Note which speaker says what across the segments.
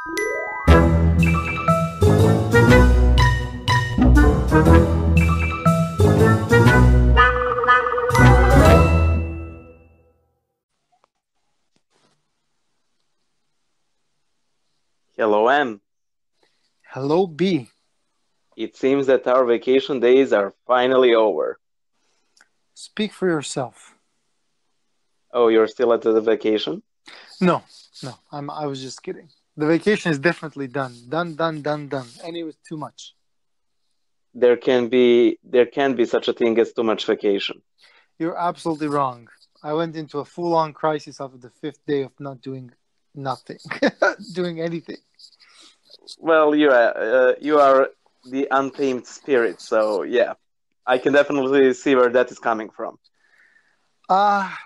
Speaker 1: Hello, M.
Speaker 2: Hello, B.
Speaker 1: It seems that our vacation days are finally over.
Speaker 2: Speak for yourself.
Speaker 1: Oh, you're still at the vacation?
Speaker 2: No, no, I was just kidding. The vacation is definitely done. Done, done, done, done. And it was too much.
Speaker 1: There can be such a thing as too much vacation.
Speaker 2: You're absolutely wrong. I went into a full-on crisis after the fifth day of not doing nothing, doing anything.
Speaker 1: Well, you are the untamed spirit, so yeah, I can definitely see where that is coming from.
Speaker 2: Ah,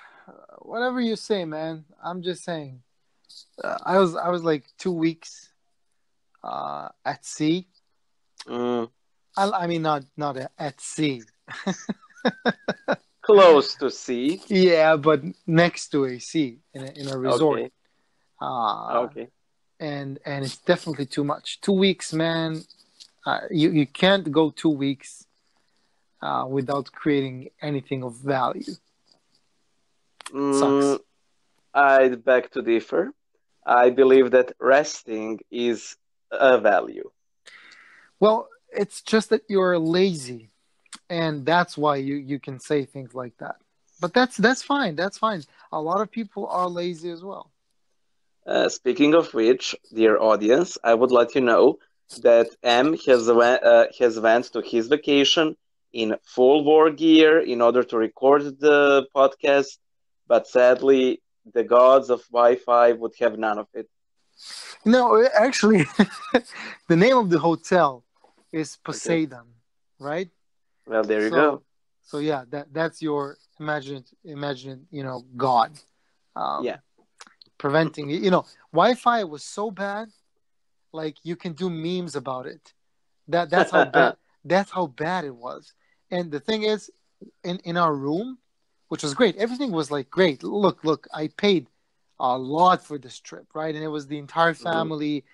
Speaker 2: whatever you say, man. I'm just saying. I was like 2 weeks at sea.
Speaker 1: Mm,
Speaker 2: I mean, not at sea.
Speaker 1: close to sea.
Speaker 2: Yeah, but next to a sea in a resort.
Speaker 1: Okay,
Speaker 2: Uh,
Speaker 1: okay.
Speaker 2: and it's definitely too much. 2 weeks, man. You can't go 2 weeks without creating anything of value.
Speaker 1: Mm,
Speaker 2: Sucks.
Speaker 1: I'd beg to differ. I believe that resting is a value.
Speaker 2: Well, it's just that you're lazy, and that's why you can say things like that. But that's fine. That's fine. A lot of people are lazy as well.
Speaker 1: Speaking of which, dear audience, I would let you know that M has went to his vacation in full war gear in order to record the podcast, but sadly, the gods of Wi-Fi would have none of it.
Speaker 2: No, actually, the name of the hotel is
Speaker 1: Okay,
Speaker 2: Poseidon, right?
Speaker 1: well, there you
Speaker 2: So,
Speaker 1: go.
Speaker 2: so yeah, that's your imagine God
Speaker 1: Yeah.
Speaker 2: um, preventing you. Wi-Fi was so bad, like you can do memes about it. That's how bad it was. And the thing is, in our room, which was great, everything was like great. Look, I paid a lot for this trip, right? And it was the entire
Speaker 1: Mhm,
Speaker 2: family.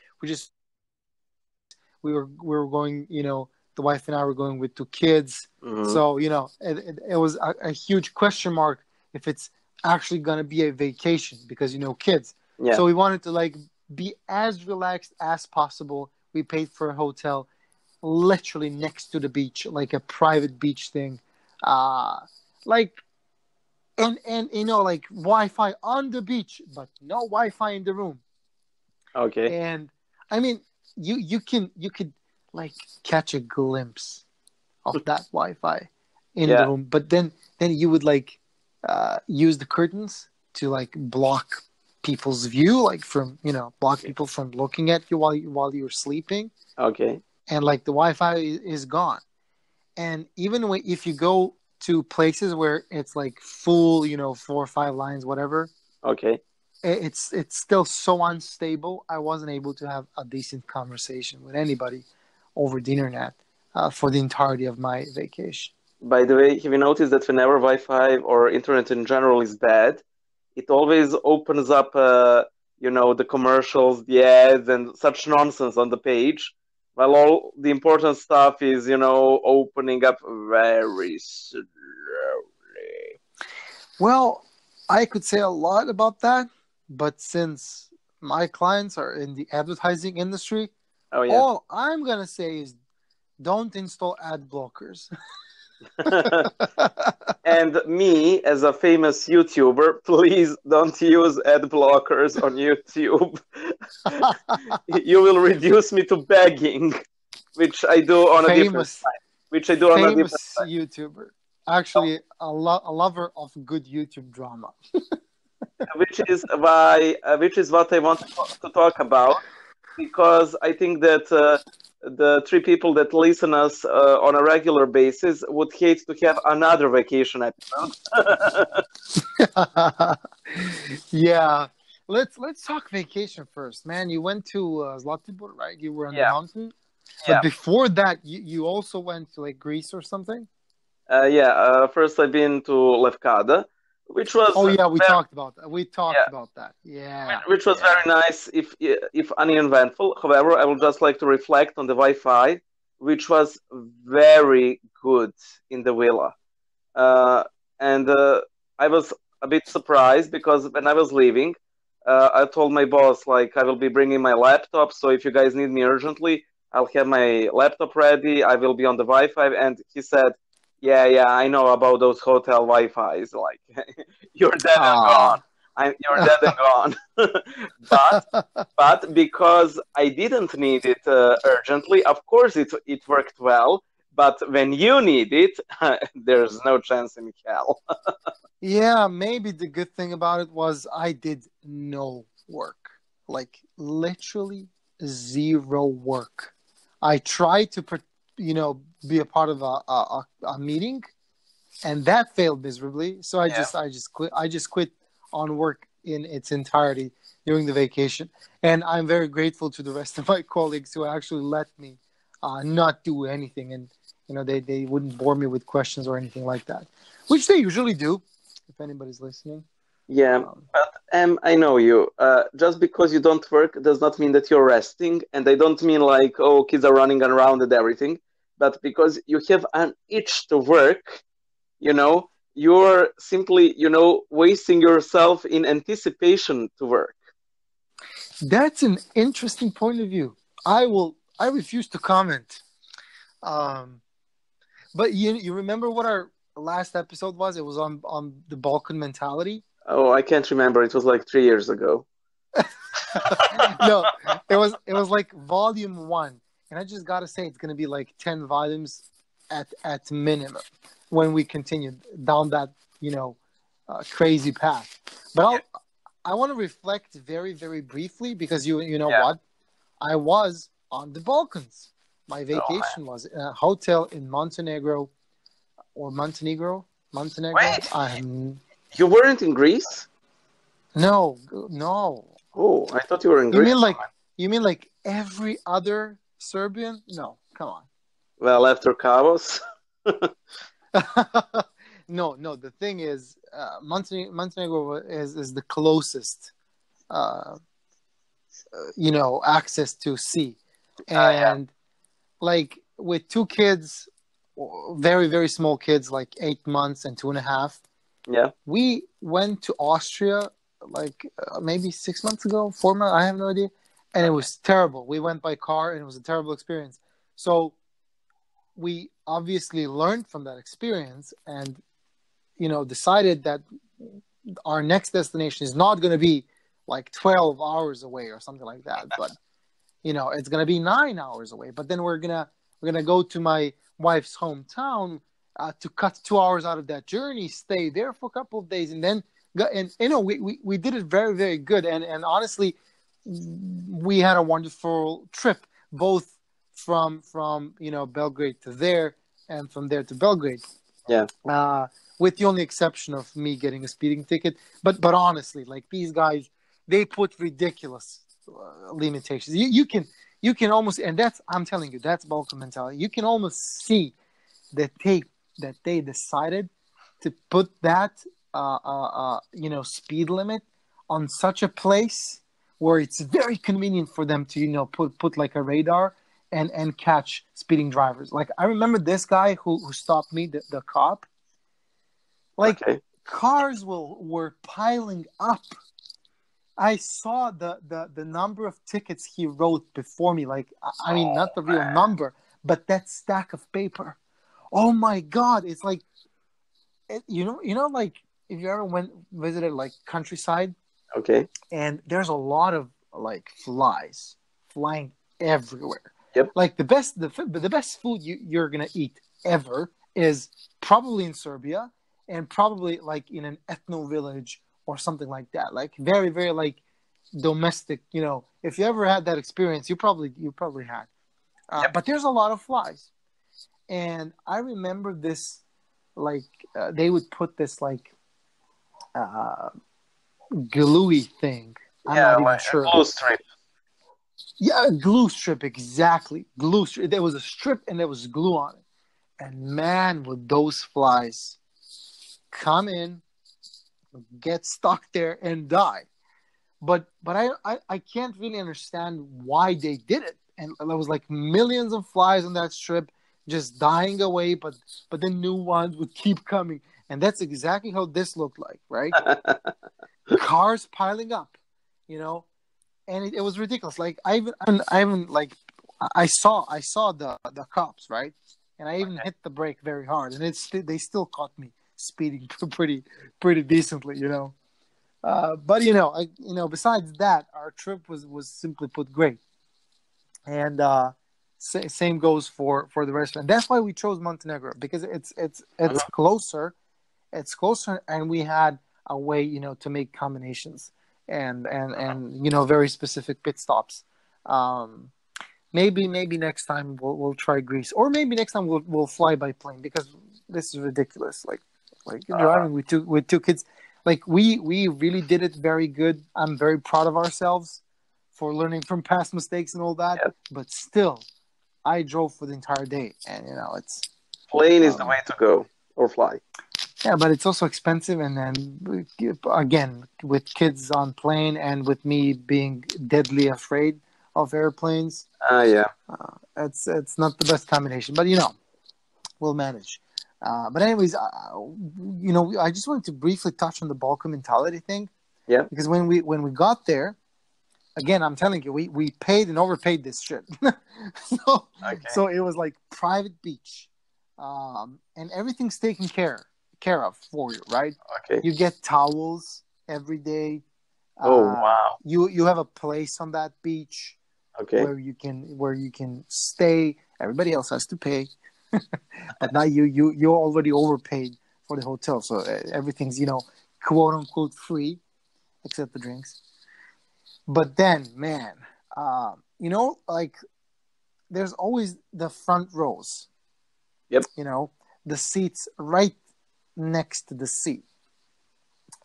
Speaker 2: We were going, the wife and I were going with two kids.
Speaker 1: mhm,
Speaker 2: So, it was a huge question mark if it's actually going to be a vacation because, kids.
Speaker 1: yeah.
Speaker 2: So we wanted to like be as relaxed as possible. We paid for a hotel literally next to the beach, like a private beach thing. Uh, like, and like Wi-Fi on the beach, but no Wi-Fi in the room.
Speaker 1: Okay.
Speaker 2: And I mean, you could like catch a glimpse of that Wi-Fi in the
Speaker 1: Yeah.
Speaker 2: room, but then you would like use the curtains to like block people's view, like from block
Speaker 1: Okay.
Speaker 2: people from looking at you while you're sleeping,
Speaker 1: Okay.
Speaker 2: and like the Wi-Fi is gone. And even if you go to places where it's like full, 4 or 5 lines, whatever,
Speaker 1: Okay.
Speaker 2: it's still so unstable. I wasn't able to have a decent conversation with anybody over the internet for the entirety of my vacation.
Speaker 1: By the way, have you noticed that whenever Wi-Fi or internet in general is bad, it always opens up, the commercials, the ads, and such nonsense on the page, while all the important stuff is, opening up very slowly.
Speaker 2: Well, I could say a lot about that, but since my clients are in the advertising industry,
Speaker 1: Oh yeah.
Speaker 2: all I'm gonna say is don't install ad blockers.
Speaker 1: And me, as a famous YouTuber, please don't use ad blockers on YouTube. You will reduce me to begging, which I do on a different
Speaker 2: famous
Speaker 1: time. Which I do on a different
Speaker 2: famous YouTuber. Actually, a lover of good YouTube drama.
Speaker 1: which is what I want to talk about, because I think that the three people that listen us on a regular basis would hate to have another vacation episode.
Speaker 2: Yeah. Let's talk vacation first, man. You went to Zlatibor, right? You were on the
Speaker 1: Yeah,
Speaker 2: mountain, but
Speaker 1: yeah,
Speaker 2: before that, you also went to like Greece or something.
Speaker 1: yeah. First, I've been to Lefkada. which was
Speaker 2: Oh yeah, we
Speaker 1: very,
Speaker 2: talked about that. We talked
Speaker 1: yeah,
Speaker 2: about that. Yeah,
Speaker 1: which was
Speaker 2: yeah.
Speaker 1: very nice, if uneventful. However, I would just like to reflect on the Wi-Fi, which was very good in the villa. And I was a bit surprised because when I was leaving, I told my boss like I will be bringing my laptop, so if you guys need me urgently, I'll have my laptop ready. I will be on the Wi-Fi, and he said, "Yeah, yeah, I know about those hotel Wi-Fi's. Like you're dead and gone.
Speaker 2: Ah.
Speaker 1: You're dead and gone." but but because I didn't need it urgently, of course it worked well. But when you need it, there's no chance in hell.
Speaker 2: Yeah, maybe the good thing about it was I did no work. Like literally zero work. I tried to, be a part of a meeting, and that failed miserably. So
Speaker 1: Yeah.
Speaker 2: I just quit. I just quit on work in its entirety during the vacation, and I'm very grateful to the rest of my colleagues who actually let me not do anything, and they wouldn't bore me with questions or anything like that, which they usually do. If anybody's listening,
Speaker 1: Yeah,
Speaker 2: um,
Speaker 1: but I know you. Just because you don't work does not mean that you're resting, and I don't mean like, oh, kids are running around and everything, but because you have an itch to work, you're simply, wasting yourself in anticipation to work.
Speaker 2: that's an interesting point of view. I refuse to comment. Um, but you remember what our last episode was? It was on the Balkan mentality.
Speaker 1: Oh, I can't remember. It was like 3 years ago.
Speaker 2: No, it was like volume one, and I just gotta say it's gonna be like 10 volumes at minimum when we continue down that crazy path. But I want to reflect very very briefly because you know
Speaker 1: Yeah.
Speaker 2: what, I was on the Balkans. My
Speaker 1: Oh,
Speaker 2: vacation was in a hotel in Montenegro or Montenegro.
Speaker 1: wait,
Speaker 2: I'm
Speaker 1: you weren't in Greece?
Speaker 2: no no.
Speaker 1: Oh, I thought you were in
Speaker 2: You
Speaker 1: Greece.
Speaker 2: mean like you mean like every other Serbian? No, come
Speaker 1: Well, after Kavos.
Speaker 2: on. No, no. The thing is, Montenegro is the closest, uh, access to sea,
Speaker 1: Yeah.
Speaker 2: and like with two kids, very very small kids, like 8 months and 2.5.
Speaker 1: Yeah.
Speaker 2: We went to Austria like maybe 6 months ago, 4 months. I have no idea, and it
Speaker 1: Okay.
Speaker 2: was terrible. We went by car, and it was a terrible experience. So we obviously learned from that experience, and decided that our next destination is not going to be like 12 hours away or something like that, but it's going to be 9 hours away. But then we're gonna go to my wife's hometown to cut 2 hours out of that journey, stay there for a couple of days, and then go. And we did it very very good. And honestly, we had a wonderful trip, both from Belgrade to there, and from there to Belgrade.
Speaker 1: Yeah.
Speaker 2: With the only exception of me getting a speeding ticket. But honestly, like these guys, they put ridiculous limitations. You can almost, and that's, I'm telling you, that's Balkan mentality. You can almost see that they decided to put that speed limit on such a place where it's very convenient for them to put like a radar and catch speeding drivers. Like I remember this guy who stopped me, the cop. Like
Speaker 1: Okay.
Speaker 2: cars were piling up. I saw the number of tickets he wrote before me. Like I mean,
Speaker 1: Oh
Speaker 2: not the real
Speaker 1: man.
Speaker 2: number, but that stack of paper. Oh my God! It's like like if you ever visited like countryside,
Speaker 1: Okay.
Speaker 2: and there's a lot of like flies flying everywhere.
Speaker 1: Yep.
Speaker 2: Like the best food you're gonna eat ever is probably in Serbia, and probably like in an ethno village or something like that. Like very very like domestic. If you ever had that experience, you probably had.
Speaker 1: Yep.
Speaker 2: But there's a lot of flies, and I remember this like they would put this like uh, gluey thing. I'm
Speaker 1: Yeah,
Speaker 2: not even
Speaker 1: like
Speaker 2: sure.
Speaker 1: a glue strip.
Speaker 2: Yeah, a glue strip, exactly. Glue strip. There was a strip and there was glue on it. And man, would those flies come in, get stuck there and die. But I can't really understand why they did it. And there was like millions of flies on that strip just dying away, but then new ones would keep coming. And that's exactly how this looked like, right? Cars piling up, you know, and it was ridiculous. Like I even like I saw the cops, right? And I even hit the brake very hard, and they still caught me speeding pretty decently, you know. But besides that, our trip was simply put great, and same goes for the rest. And that's why we chose Montenegro, because it's closer, and we had a way, to make combinations and very specific pit stops. Um, maybe next time we'll try Greece, or maybe next time we'll fly by plane, because this is ridiculous. Like driving with two kids. Like we really did it very good. I'm very proud of ourselves for learning from past mistakes and all that.
Speaker 1: Yes.
Speaker 2: But still, I drove for the entire day, and it's
Speaker 1: Plane is the way to go, or fly.
Speaker 2: yeah, but it's also expensive. And then again, with kids on plane, and with me being deadly afraid of airplanes,
Speaker 1: Yeah.
Speaker 2: it's not the best combination. But we'll manage. But anyways, I just wanted to briefly touch on the Balkan mentality thing.
Speaker 1: Yeah.
Speaker 2: Because when we got there, again, I'm telling you, we paid and overpaid this shit. So it was like private beach, and everything's taken care of for you, right?
Speaker 1: Okay.
Speaker 2: You get towels every day.
Speaker 1: Oh wow.
Speaker 2: You have a place on that beach,
Speaker 1: Okay.
Speaker 2: where you can stay. Everybody else has to pay. But now you already overpaid for the hotel, so everything's quote unquote free, except the drinks. But then, man, like there's always the front rows.
Speaker 1: Yep.
Speaker 2: The seats right next to the sea,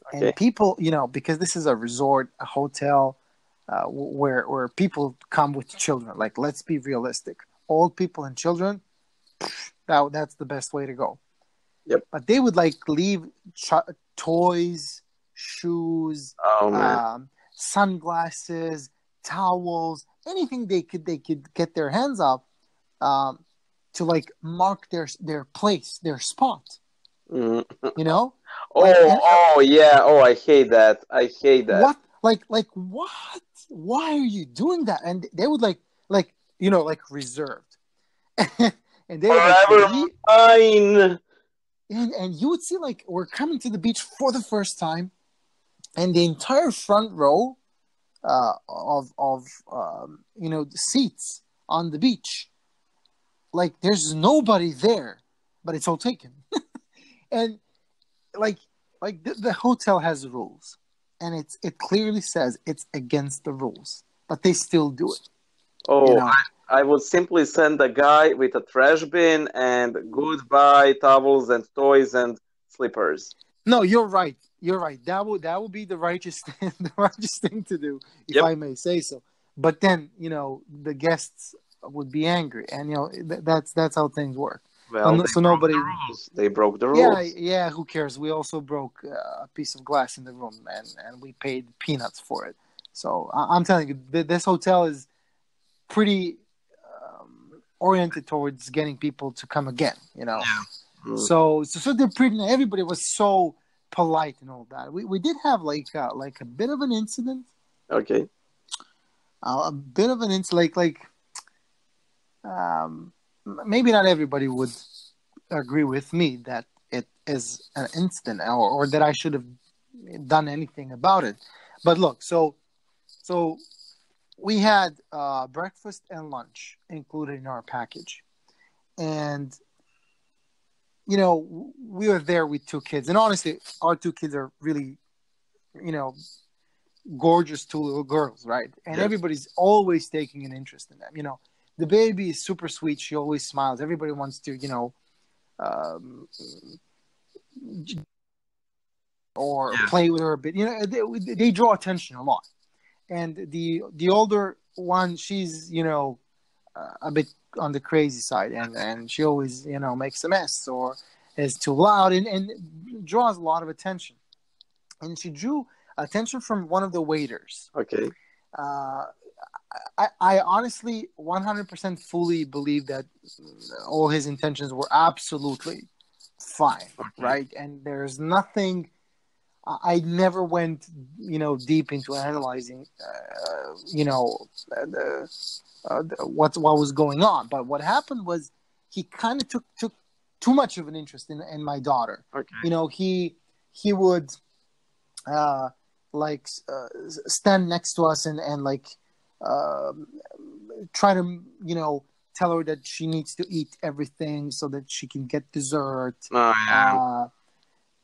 Speaker 1: Okay.
Speaker 2: and people, because this is a resort, a hotel, where people come with children. Like, let's be realistic, old people and children. That's the best way to go.
Speaker 1: Yep.
Speaker 2: But they would like leave toys, shoes,
Speaker 1: Oh man.
Speaker 2: sunglasses, towels, anything they could get their hands up, to like mark their place, their spot.
Speaker 1: Mm.
Speaker 2: Oh,
Speaker 1: Yeah. Oh, I hate that. I hate that.
Speaker 2: What? Like what? Why are you doing that? And they would like reserved. And they would
Speaker 1: Forever mine.
Speaker 2: and you would see, like, we're coming to the beach for the first time, and the entire front row of the seats on the beach, like, there's nobody there, but it's all taken. And like the hotel has rules, and it clearly says it's against the rules, but they still do it.
Speaker 1: Oh, I would simply send a guy with a trash bin and goodbye towels and toys and slippers.
Speaker 2: No, you're right. You're right. That would be the righteous thing to do, if I may say so. But then, the guests would be angry, and that's how things work.
Speaker 1: Well,
Speaker 2: so nobody.
Speaker 1: They broke the rules.
Speaker 2: Yeah. Who cares? We also broke a piece of glass in the room, and we paid peanuts for it. So I'm telling you, this hotel is pretty oriented towards getting people to come again.
Speaker 1: Yeah. Mm.
Speaker 2: So they're pretty. Everybody was so polite and all that. We did have like a bit of an incident.
Speaker 1: Okay.
Speaker 2: A bit of an incident, maybe not everybody would agree with me that it is an incident, or that I should have done anything about it. But look, so we had breakfast and lunch included in our package, and we were there with two kids, and honestly, our two kids are really, gorgeous two little girls, right? And everybody's always taking an interest in them. The baby is super sweet. She always smiles. Everybody wants to, play with her a bit. They draw attention a lot. And the older one, she's, a bit on the crazy side, and she always, makes a mess or is too loud and draws a lot of attention. and she drew attention from one of the waiters.
Speaker 1: Okay.
Speaker 2: Uh, I honestly 100% fully believe that all his intentions were absolutely fine,
Speaker 1: Okay.
Speaker 2: right? And there's nothing. I never went, deep into analyzing, what was going on. But what happened was he kind of took too much of an interest in my daughter.
Speaker 1: Okay.
Speaker 2: He would like stand next to us and like uh, try to tell her that she needs to eat everything so that she can get dessert.
Speaker 1: Oh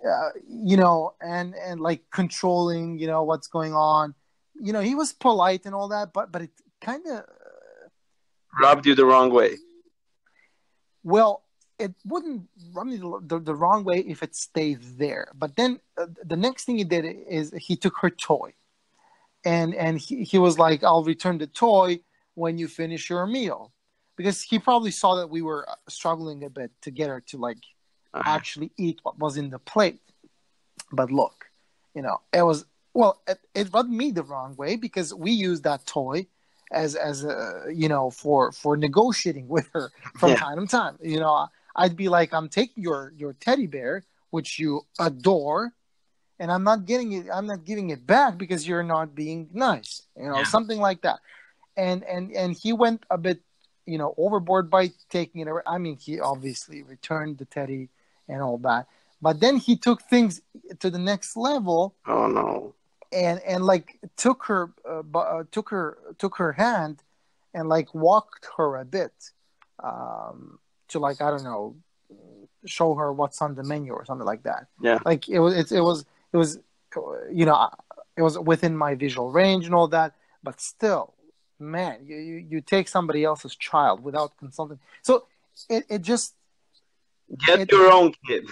Speaker 1: yeah.
Speaker 2: And like controlling, what's going on. He was polite and all that, but it kind of,
Speaker 1: Rubbed you the wrong way.
Speaker 2: well, it wouldn't rub me the wrong way if it stayed there. But then the next thing he did is he took her toy, and he was like, "I'll return the toy when you finish your meal," because he probably saw that we were struggling a bit to get her to like actually eat what was in the plate. But look, it was, well, it rubbed me the wrong way because we used that toy as for negotiating with her from
Speaker 1: Yeah.
Speaker 2: time to time. I'd be like, I'm taking your teddy bear, which you adore, and I'm not giving it back because you're not being nice,
Speaker 1: Yeah.
Speaker 2: something like that. And he went a bit, overboard by taking it. I mean, he obviously returned the teddy and all that, but then he took things to the next level.
Speaker 1: Oh no.
Speaker 2: And like took her hand and like walked her a bit, to like, I don't know, show her what's on the menu or something like that.
Speaker 1: Yeah.
Speaker 2: Like it was it was within my visual range and all that, but still, man, you take somebody else's child without consulting. So it just
Speaker 1: Get your own kid.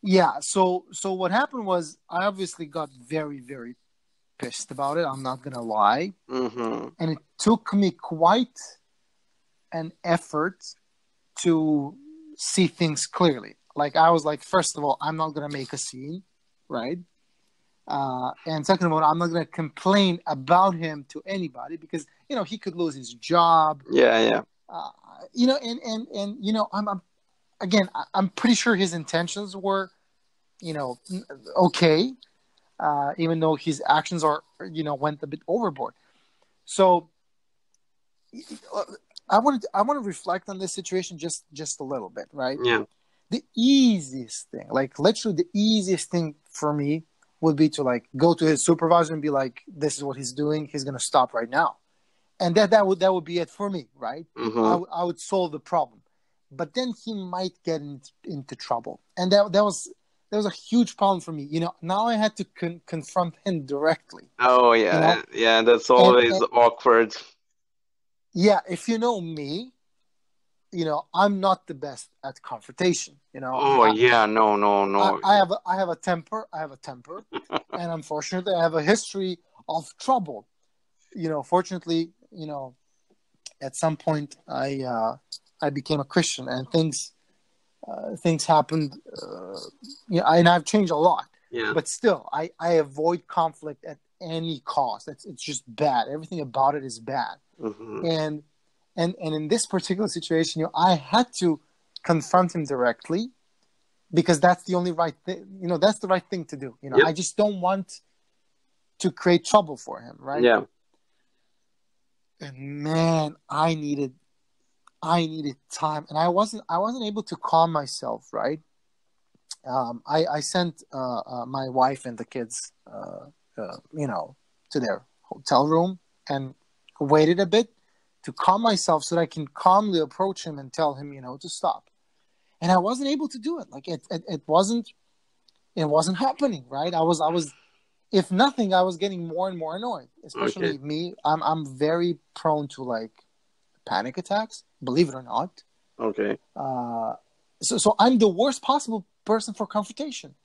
Speaker 2: yeah. So what happened was I obviously got very, very pissed about it. I'm not gonna lie,
Speaker 1: Mm-hmm.
Speaker 2: and it took me quite an effort to see things clearly. Like I was like, first of all, I'm not gonna make a scene, right? And second of all, I'm not gonna complain about him to anybody because he could lose his job.
Speaker 1: Yeah, yeah.
Speaker 2: I'm pretty sure his intentions were, okay, even though his actions went a bit overboard. So I want to reflect on this situation just a little bit, right?
Speaker 1: Yeah.
Speaker 2: The easiest thing, like literally the easiest thing for me would be to like go to his supervisor and be like, this is what he's doing. He's going to stop right now. And that would be it for me, right?
Speaker 1: Mm-hmm.
Speaker 2: I would solve the problem. But then he might get into trouble. And that was a huge problem for me. Now I had to confront him directly.
Speaker 1: Oh yeah, yeah. That's always
Speaker 2: and
Speaker 1: awkward.
Speaker 2: yeah, if you know me, I'm not the best at confrontation.
Speaker 1: Oh yeah, no, no, no.
Speaker 2: I have a temper. And unfortunately, I have a history of trouble. Fortunately, at some point, I became a Christian, and things happened. And I've changed a lot.
Speaker 1: Yeah.
Speaker 2: But still, I avoid conflict at any cost. It's just bad. Everything about it is bad.
Speaker 1: Mm-hmm.
Speaker 2: And in this particular situation, I had to confront him directly because that's the only right thing. That's the right thing to do.
Speaker 1: Yep.
Speaker 2: I just don't want to create trouble for him, right?
Speaker 1: Yeah.
Speaker 2: And man, I needed time, and I wasn't able to calm myself, right? I sent my wife and the kids, to their hotel room and waited a bit to calm myself so that I can calmly approach him and tell him, to stop. And I wasn't able to do it. Like it wasn't happening, right? I was, if nothing, I was getting more and more annoyed. Especially me. I'm very prone to like panic attacks, believe it or not.
Speaker 1: Okay.
Speaker 2: So I'm the worst possible person for confrontation.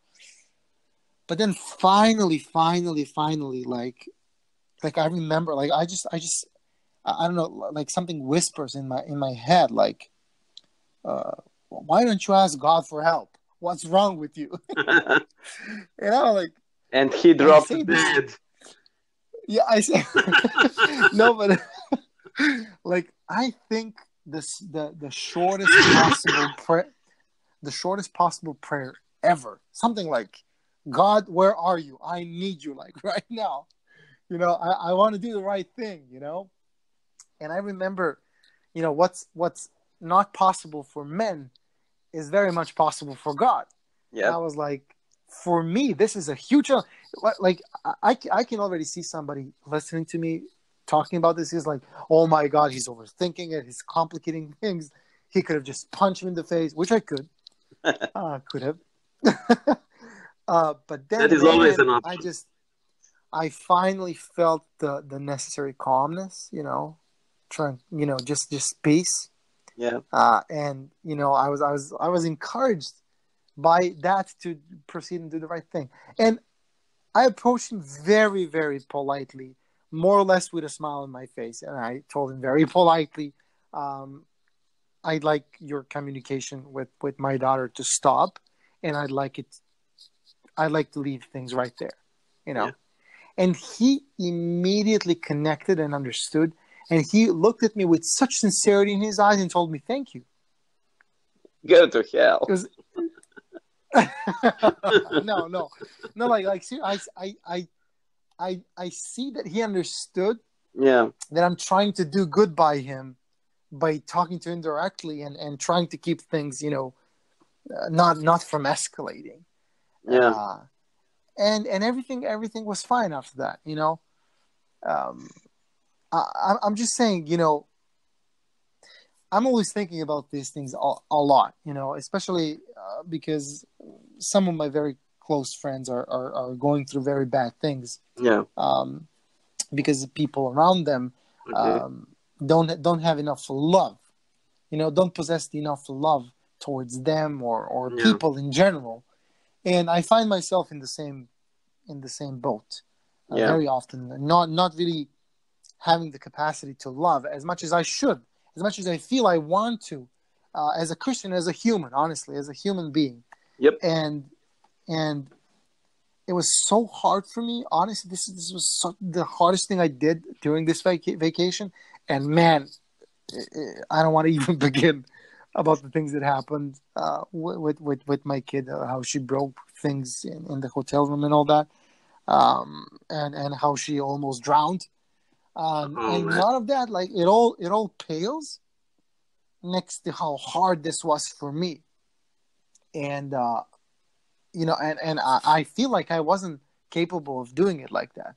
Speaker 2: But then finally, like I remember, like I don't know, like something whispers in my head, like, why don't you ask God for help? What's wrong with you? And I was like,
Speaker 1: And he
Speaker 2: I
Speaker 1: dropped
Speaker 2: say this.
Speaker 1: dead.
Speaker 2: Yeah, I say no, but like I think the shortest possible prayer, the shortest possible prayer ever. Something like, God, where are you? I need you, like right now. I want to do the right thing. And I remember, what's not possible for men is very much possible for God. And
Speaker 1: Yeah.
Speaker 2: I was like, for me, this is a huge, like, I can already see somebody listening to me talking about this. He's like, oh my God, he's overthinking it. He's complicating things. He could have just punched him in the face, which I could have. But then,
Speaker 1: That is always
Speaker 2: man,
Speaker 1: an option.
Speaker 2: I finally felt the necessary calmness, trying, just peace.
Speaker 1: Yeah.
Speaker 2: And I was encouraged by that to proceed and do the right thing. And I approached him very, very politely, more or less with a smile on my face. And I told him very politely, I'd like your communication with my daughter to stop, and I'd like to leave things right there,
Speaker 1: Yeah.
Speaker 2: And he immediately connected and understood. And he looked at me with such sincerity in his eyes and told me, thank you.
Speaker 1: Go to hell.
Speaker 2: It was no, like seriously, I see that he understood
Speaker 1: Yeah.
Speaker 2: that I'm trying to do good by him by talking to him directly and trying to keep things, not from escalating.
Speaker 1: Yeah.
Speaker 2: And everything was fine after that, I'm just saying, I'm always thinking about these things a lot, especially because some of my very close friends are going through very bad things.
Speaker 1: Yeah.
Speaker 2: Because the people around them
Speaker 1: Okay.
Speaker 2: don't have enough love, don't possess enough love towards them or
Speaker 1: Yeah.
Speaker 2: people in general. And I find myself in the same boat
Speaker 1: Yeah.
Speaker 2: very often, not really having the capacity to love as much as I should, as much as I feel I want to, as a Christian, as a human, honestly, as a human being.
Speaker 1: Yep.
Speaker 2: And it was so hard for me. Honestly, this was the hardest thing I did during this vacation. And man, I don't want to even begin about the things that happened with my kid, how she broke things in the hotel room and all that, and how she almost drowned. And
Speaker 1: man.
Speaker 2: none of that, like it all pales next to how hard this was for me. And and I feel like I wasn't capable of doing it like that.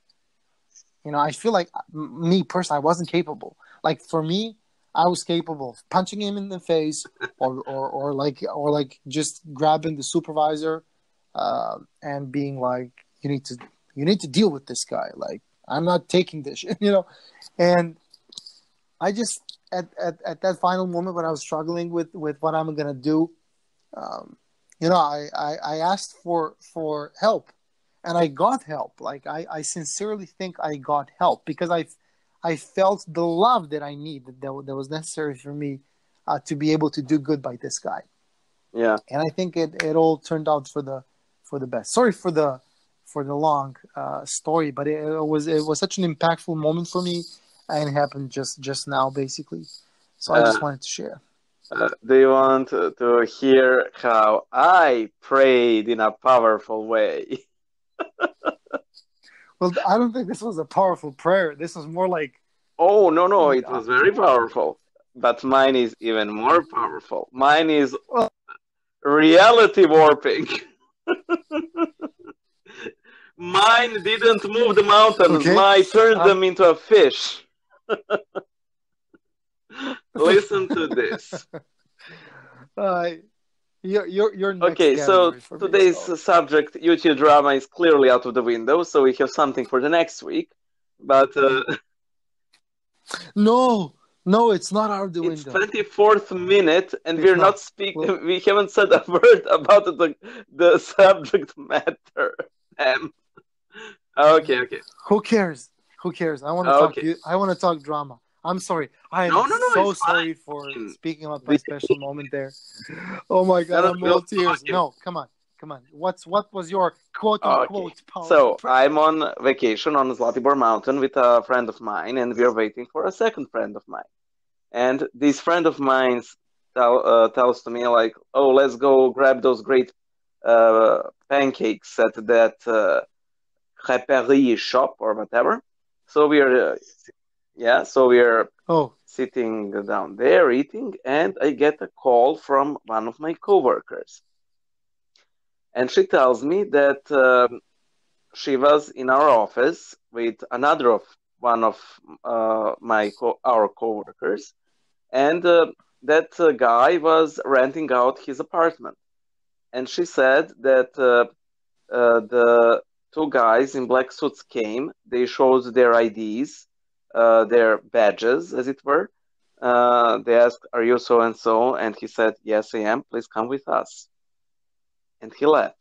Speaker 2: I feel like me personally, I wasn't capable. Like for me, I was capable of punching him in the face, or like just grabbing the supervisor, and being like, you need to deal with this guy. Like, I'm not taking this shit, And I just at that final moment when I was struggling with what I'm gonna do, I asked for help, and I got help. Like I sincerely think I got help because I felt the love that I needed that was necessary for me to be able to do good by this guy.
Speaker 1: Yeah.
Speaker 2: And I think it all turned out for the best. Sorry for the long story, but it was such an impactful moment for me, and it happened just now, basically. So I just wanted to share.
Speaker 1: Do you want to hear how I prayed in a powerful way?
Speaker 2: Well, I don't think this was a powerful prayer. This was more like,
Speaker 1: Oh, no, it was very powerful. But mine is even more powerful. Mine is reality warping. Mine didn't move the mountains.
Speaker 2: okay,
Speaker 1: Mine turned them into a fish. Listen to this.
Speaker 2: Your next
Speaker 1: Okay, so
Speaker 2: category for me.
Speaker 1: today's subject, YouTube drama, is clearly out of the window, so we have something for the next week. But
Speaker 2: no, it's not out of the
Speaker 1: it's
Speaker 2: window.
Speaker 1: 24th minute, and
Speaker 2: It's
Speaker 1: we're
Speaker 2: not.
Speaker 1: not speaking. We haven't said a word about the subject matter. Okay.
Speaker 2: Who cares? I want to talk. I want to talk drama. I'm sorry. I'm
Speaker 1: No, no, no,
Speaker 2: so
Speaker 1: it's
Speaker 2: sorry for
Speaker 1: fine.
Speaker 2: speaking about my
Speaker 1: We,
Speaker 2: special moment there. Oh my
Speaker 1: no,
Speaker 2: God,
Speaker 1: no,
Speaker 2: I'm
Speaker 1: we'll
Speaker 2: all tears.
Speaker 1: talk.
Speaker 2: No, come on, come on. What was your quote
Speaker 1: Okay.
Speaker 2: unquote powerful
Speaker 1: So
Speaker 2: prayer?
Speaker 1: I'm on vacation on Zlatibor Mountain with a friend of mine, and we're waiting for a second friend of mine. And this friend of mine tells to me like, "Oh, let's go grab those great pancakes at that creperie shop or whatever." So we're yeah, so we're
Speaker 2: Oh,
Speaker 1: sitting down there eating, and I get a call from one of my coworkers, and she tells me that she was in our office with another of one of our coworkers, and that guy was renting out his apartment. And she said that the two guys in black suits came. They showed their IDs, their badges, as it were. They asked, "Are you so and so?" And he said, "Yes, I am. Please come with us." And he left.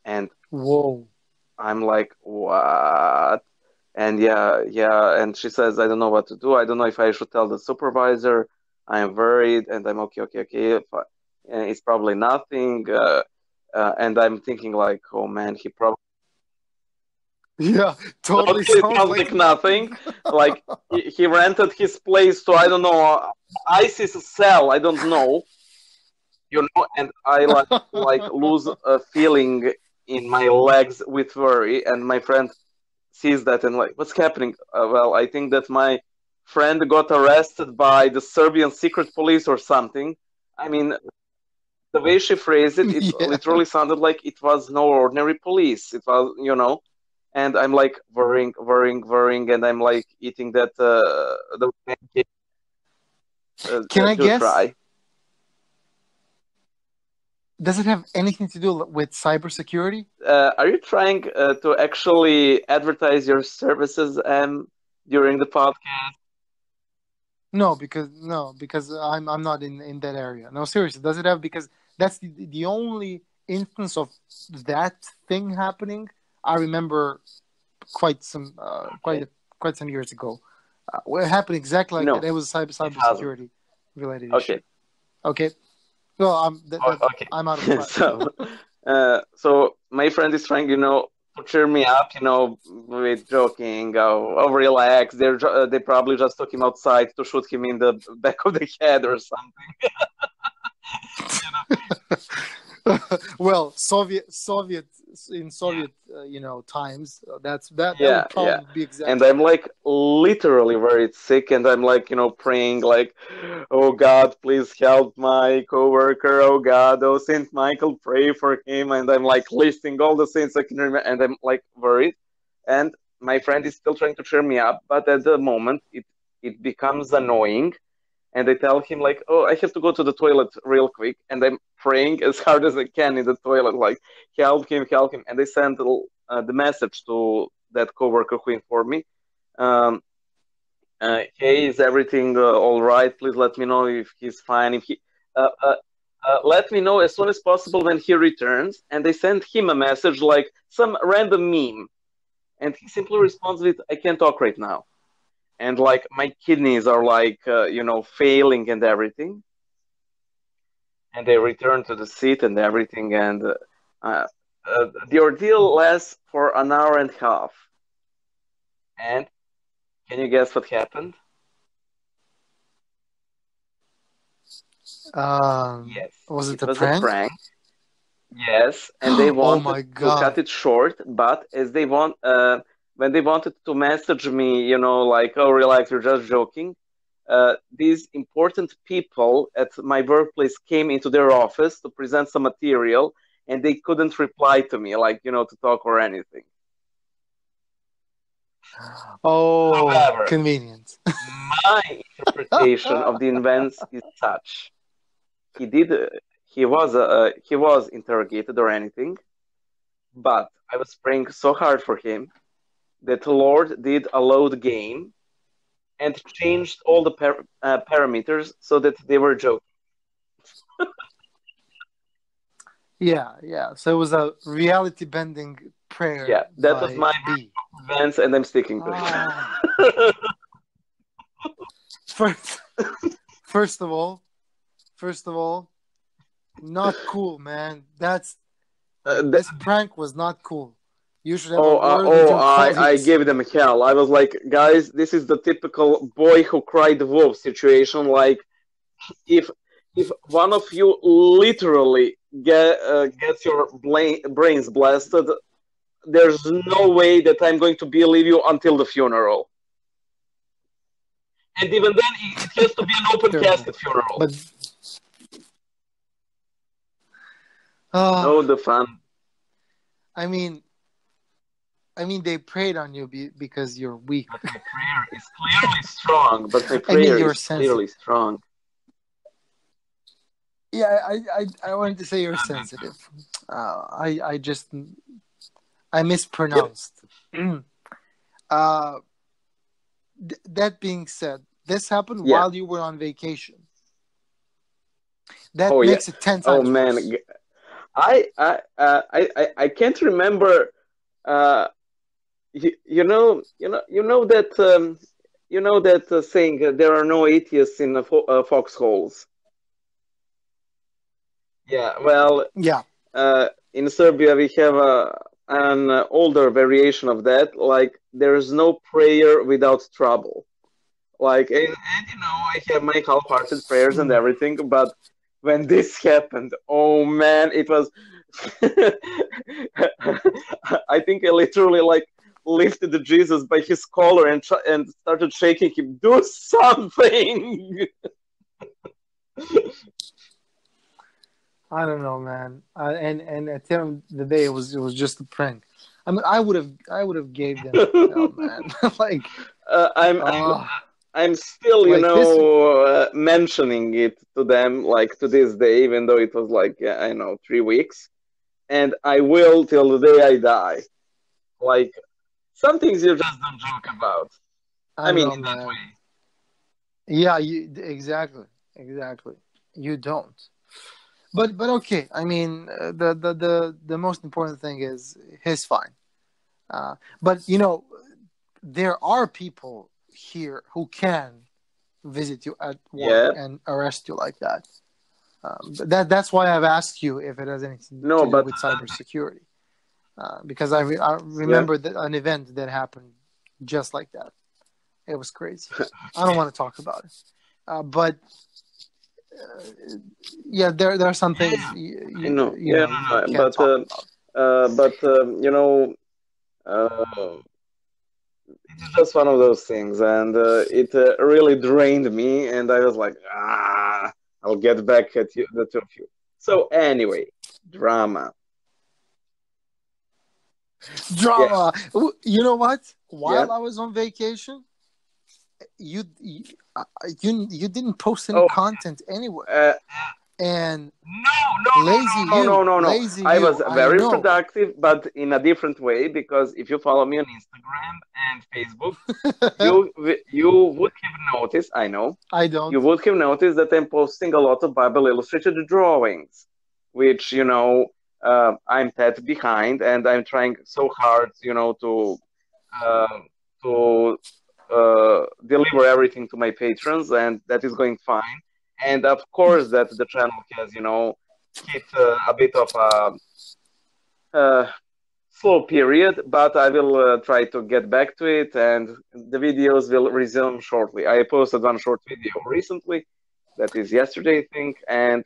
Speaker 1: And
Speaker 2: whoa.
Speaker 1: I'm like, "What?" And yeah, yeah. And she says, "I don't know what to do. I don't know if I should tell the supervisor. I am worried." And I'm okay, okay, okay. It's probably nothing. And I'm thinking like, oh man, he probably
Speaker 2: Yeah, totally
Speaker 1: totally
Speaker 2: sounds
Speaker 1: sounds
Speaker 2: like
Speaker 1: like nothing.
Speaker 2: nothing.
Speaker 1: Like he rented his place to, I don't know, ISIS cell. I don't know, And I like lose a feeling in my legs with worry. And my friend sees that and like, what's happening? Well, I think that my friend got arrested by the Serbian secret police or something. I mean, the way she phrased it, it
Speaker 2: Yeah.
Speaker 1: literally sounded like it was no ordinary police. It was, and I'm like worrying, worrying, worrying, and I'm like eating that the pancake.
Speaker 2: Can I
Speaker 1: Do
Speaker 2: guess?
Speaker 1: try.
Speaker 2: Does it have anything to do with cybersecurity?
Speaker 1: Are you trying to actually advertise your services during the podcast?
Speaker 2: No, because I'm not in that area. No, seriously, does it have because that's the only instance of that thing happening I remember quite some
Speaker 1: Okay.
Speaker 2: quite some years ago. It happened exactly like that.
Speaker 1: No,
Speaker 2: It was a
Speaker 1: it hasn't.
Speaker 2: cybersecurity related issue.
Speaker 1: Okay.
Speaker 2: Okay, well,
Speaker 1: Okay.
Speaker 2: I'm out of touch.
Speaker 1: So my friend is trying, to cheer me up, with joking. Oh, relax. They probably just took him outside to shoot him in the back of the head or something.
Speaker 2: Well, Soviet in Soviet times that
Speaker 1: Yeah,
Speaker 2: would
Speaker 1: yeah.
Speaker 2: probably be
Speaker 1: And
Speaker 2: exactly
Speaker 1: I'm
Speaker 2: that.
Speaker 1: like literally very sick, and I'm like, praying like, "Oh God, please help my coworker. Oh God, oh Saint Michael, pray for him." And I'm like listing all the saints I can remember, and I'm like worried. And my friend is still trying to cheer me up, but at the moment, it becomes annoying. And I tell him like, "Oh, I have to go to the toilet real quick," and I'm praying as hard as I can in the toilet, like, "Help him, help him." And I send the message to that coworker who informed me. Um, Hey, is everything all right? Please let me know if he's fine. If he, uh, uh, let me know as soon as possible when he returns. And they send him a message like some random meme, and he simply responds with, "I can't talk right now." And like my kidneys are like failing and everything. And they return to the seat and everything. And the ordeal lasts for an hour and a half. And can you guess what happened? Yes,
Speaker 2: Was it
Speaker 1: it
Speaker 2: a
Speaker 1: was a
Speaker 2: prank?
Speaker 1: prank. Yes, and they
Speaker 2: Oh
Speaker 1: wanted
Speaker 2: my
Speaker 1: to cut
Speaker 2: god.
Speaker 1: it short, but as when they wanted to message me, like, "Oh, relax, you're just joking." These important people at my workplace came into their office to present some material, and they couldn't reply to me, like, to talk or anything.
Speaker 2: Oh,
Speaker 1: However,
Speaker 2: convenient.
Speaker 1: my interpretation of the events is such: he did, he was interrogated or anything, but I was praying so hard for him that the Lord did a load game and changed all the parameters so that they were joking.
Speaker 2: Yeah, yeah. So it was a reality bending prayer
Speaker 1: Yeah, that was
Speaker 2: by
Speaker 1: my
Speaker 2: B.
Speaker 1: events, and I'm sticking to
Speaker 2: Ah,
Speaker 1: it.
Speaker 2: first, first of all, first of all, not cool, man. That's like
Speaker 1: th-
Speaker 2: this prank was not cool. You should have a
Speaker 1: oh,
Speaker 2: word with your
Speaker 1: I
Speaker 2: colleagues.
Speaker 1: gave them hell. I was like, guys, this is the typical boy who cried wolf situation. Like, if if one of you literally gets your brains blasted, there's no way that I'm going to believe you until the funeral. And even then, it has to be an open
Speaker 2: Terrible,
Speaker 1: casket funeral.
Speaker 2: but uh,
Speaker 1: Oh, the fun.
Speaker 2: I mean, they preyed on you because you're weak.
Speaker 1: But my prayer is clearly strong. But my
Speaker 2: I mean,
Speaker 1: prayer
Speaker 2: you're
Speaker 1: is
Speaker 2: sensitive.
Speaker 1: clearly strong.
Speaker 2: Yeah, I wanted to say you're sensitive. I just I
Speaker 1: Yep.
Speaker 2: mispronounced. uh, that being said, this happened
Speaker 1: Yeah.
Speaker 2: while you were on vacation. That
Speaker 1: Oh yeah.
Speaker 2: makes it 10
Speaker 1: Oh
Speaker 2: times
Speaker 1: man.
Speaker 2: worse.
Speaker 1: I can't remember. Uh, you know that saying, there are no atheists in foxholes. Yeah. Well,
Speaker 2: Yeah.
Speaker 1: in Serbia we have an older variation of that. Like, there is no prayer without trouble. Like, I have my half-hearted prayers and
Speaker 2: Mm.
Speaker 1: everything, but when this happened, oh man, it was. I think I literally like lifted Jesus by his collar and started shaking him. Do something.
Speaker 2: I don't know, man. And at the end of the day, it was just a prank. I mean, I would have gave them hell, man. Like,
Speaker 1: uh, I'm I'm
Speaker 2: uh
Speaker 1: I'm still,
Speaker 2: like this.
Speaker 1: mentioning it to them, like, to this day, even though it was like, I know, 3 weeks, and I will till the day I die. Like, some things you just don't joke about.
Speaker 2: I
Speaker 1: I
Speaker 2: don't
Speaker 1: mean,
Speaker 2: know,
Speaker 1: in that
Speaker 2: man.
Speaker 1: way.
Speaker 2: Yeah, exactly. You don't. But okay. I mean, the most important thing is he's fine. But there are people here who can visit you at work
Speaker 1: Yeah.
Speaker 2: and arrest you like that. That's why I've asked you if it has anything
Speaker 1: No,
Speaker 2: to do
Speaker 1: but
Speaker 2: with cybersecurity. Because I
Speaker 1: yeah.
Speaker 2: remember an event that happened just like that. It was crazy. I don't want to talk about it. But yeah, there are some things
Speaker 1: I know. Yeah,
Speaker 2: you
Speaker 1: no, no.
Speaker 2: can't talk about.
Speaker 1: But uh, it's just one of those things, and it really drained me, and I was like, I'll get back at you, the two of you. So anyway, drama. Yeah.
Speaker 2: Drama. You know what?
Speaker 1: Yeah.
Speaker 2: While I was on vacation, you you didn't post any
Speaker 1: Oh.
Speaker 2: content anywhere,
Speaker 1: Uh,
Speaker 2: and
Speaker 1: no.
Speaker 2: lazy
Speaker 1: I was
Speaker 2: you. I
Speaker 1: very
Speaker 2: know.
Speaker 1: productive, but in a different way, because if you follow me on Instagram and Facebook, you would have noticed. I know
Speaker 2: I
Speaker 1: you
Speaker 2: don't.
Speaker 1: would have noticed that I'm posting a lot of Bible illustrated drawings, which, I'm that behind, and I'm trying so hard, uh, to deliver everything to my patrons, and that is going fine. And of course, that the channel has, hit a bit of a slow period, but I will try to get back to it, and the videos will resume shortly. I posted one short video recently, that is yesterday, I think, and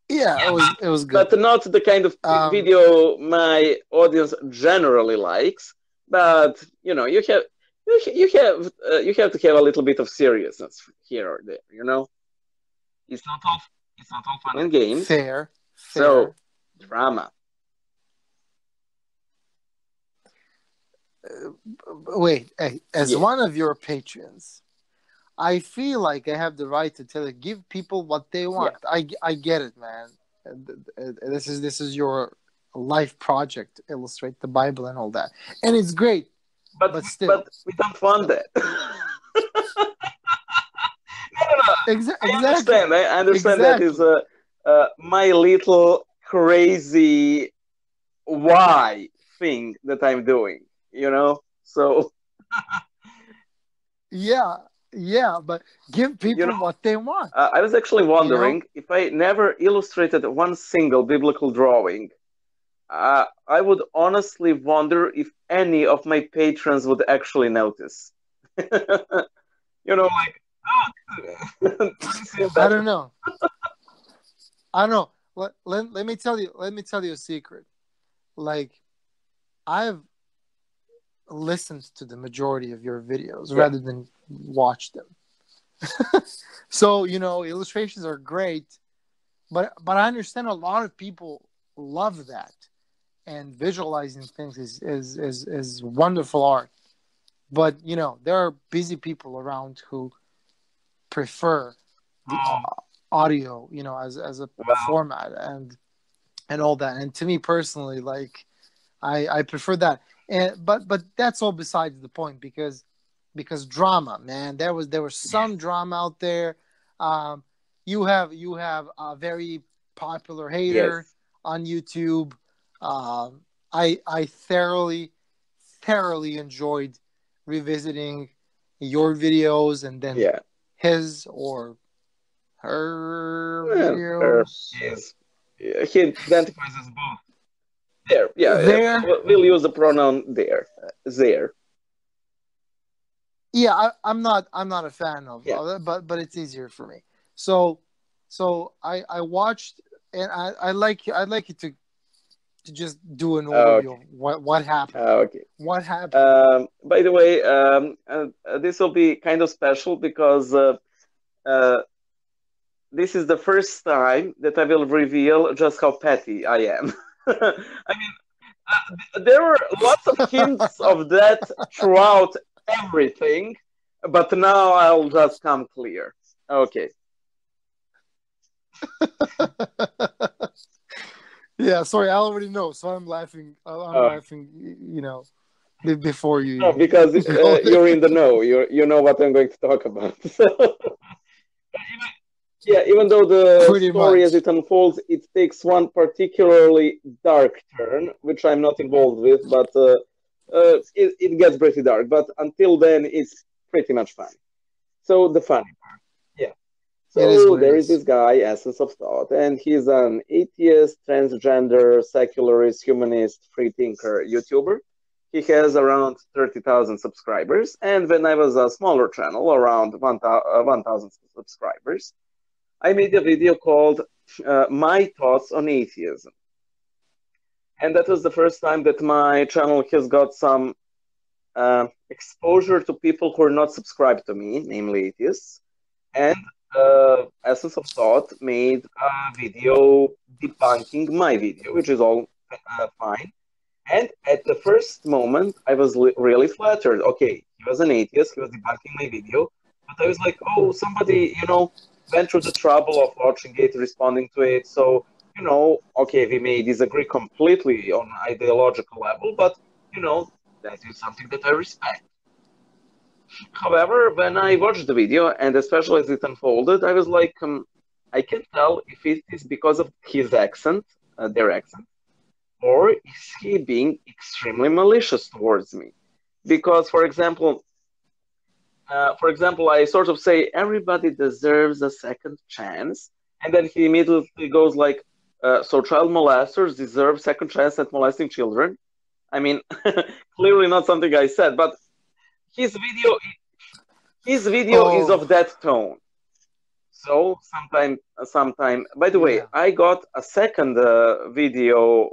Speaker 2: Yeah,
Speaker 1: yeah,
Speaker 2: it was good.
Speaker 1: but not the kind of
Speaker 2: Um,
Speaker 1: video my audience generally likes. But you have to have a little bit of seriousness here or there. It's not all it's not all fun and games.
Speaker 2: fair,
Speaker 1: So,
Speaker 2: fair.
Speaker 1: drama.
Speaker 2: Wait, hey, as
Speaker 1: Yeah.
Speaker 2: one of your patrons, I feel like I have the right to give people what they
Speaker 1: Yeah.
Speaker 2: want. I get it, man. This is your life project, illustrate the Bible and all that, and it's great.
Speaker 1: But
Speaker 2: But
Speaker 1: but
Speaker 2: still,
Speaker 1: we don't want
Speaker 2: still,
Speaker 1: that. No.
Speaker 2: exactly,
Speaker 1: I understand that is
Speaker 2: exactly.
Speaker 1: my little crazy why thing that I'm doing. So
Speaker 2: Yeah, Yeah, but give
Speaker 1: You
Speaker 2: people
Speaker 1: know,
Speaker 2: what they want.
Speaker 1: I was actually
Speaker 2: You know,
Speaker 1: wondering if I never illustrated one single biblical drawing. I would honestly wonder if any of my patrons would actually notice. Like, oh, this is
Speaker 2: I
Speaker 1: that.
Speaker 2: don't know. I don't know. Let me tell you. Let me tell you a secret. Like I've listened to the majority of your videos
Speaker 1: Yeah.
Speaker 2: rather than watch them. So illustrations are great, but I understand a lot of people love that, and visualizing things is wonderful art. But there are busy people around who prefer the
Speaker 1: Oh,
Speaker 2: audio, as a
Speaker 1: well,
Speaker 2: format and all that. And to me personally, like I prefer that. And but that's all besides the point because drama, man, there was some drama out there. Um, you have a very popular hater
Speaker 1: yes.
Speaker 2: on YouTube. I thoroughly enjoyed revisiting your videos and then
Speaker 1: Yeah.
Speaker 2: his or her
Speaker 1: Her
Speaker 2: videos.
Speaker 1: is. Yeah, he identifies as both. There. Yeah.
Speaker 2: There,
Speaker 1: We'll use the pronoun there. There.
Speaker 2: yeah, I'm not a fan
Speaker 1: Yeah.
Speaker 2: of it, but it's easier for me. So I watched, and I'd like you to just do an overview
Speaker 1: Okay.
Speaker 2: of what happened.
Speaker 1: Okay.
Speaker 2: What happened?
Speaker 1: By the way, this will be kind of special because uh, this is the first time that I will reveal just how petty I am. I mean, there were lots of hints of that throughout everything, but now I'll just come clear. Okay.
Speaker 2: Yeah, sorry, I already know, so I'm laughing. I'm
Speaker 1: Uh,
Speaker 2: laughing, before you
Speaker 1: no,
Speaker 2: even
Speaker 1: because
Speaker 2: go
Speaker 1: you're
Speaker 2: there.
Speaker 1: in the know. You know what I'm going to talk about. So, yeah, even though the
Speaker 2: Pretty
Speaker 1: story as
Speaker 2: much.
Speaker 1: it unfolds, it takes one particularly dark turn, which I'm not involved with, but it gets pretty dark. But until then, it's pretty much fun. So the funny part, yeah.
Speaker 2: It is
Speaker 1: So
Speaker 2: what it
Speaker 1: there is
Speaker 2: is.
Speaker 1: this guy, Essence of Thought, and he's an atheist, transgender, secularist, humanist, free thinker YouTuber. He has around 30,000 subscribers, and when I was a smaller channel, around 1,000 subscribers, I made a video called My Thoughts on Atheism. And that was the first time that my channel has got some exposure to people who are not subscribed to me, namely atheists. And Essence of Thought made a video debunking my video, which is all fine. And at the first moment, I was really flattered. Okay, he was an atheist, he was debunking my video, but I was like, oh, somebody, went through the trouble of watching it, responding to it. So, okay, we may disagree completely on ideological level, but, that is something that I respect. However, when I watched the video, and especially as it unfolded, I was like, I can tell if it is because of his accent, their accent, or is he being extremely malicious towards me? Because, for example, I sort of say everybody deserves a second chance, and then he immediately goes like, "So child molesters deserve second chance at molesting children." I mean, clearly not something I said, but his video, his video is
Speaker 2: Oh,
Speaker 1: of that tone. So sometime. By the way,
Speaker 2: yeah.
Speaker 1: I got a second video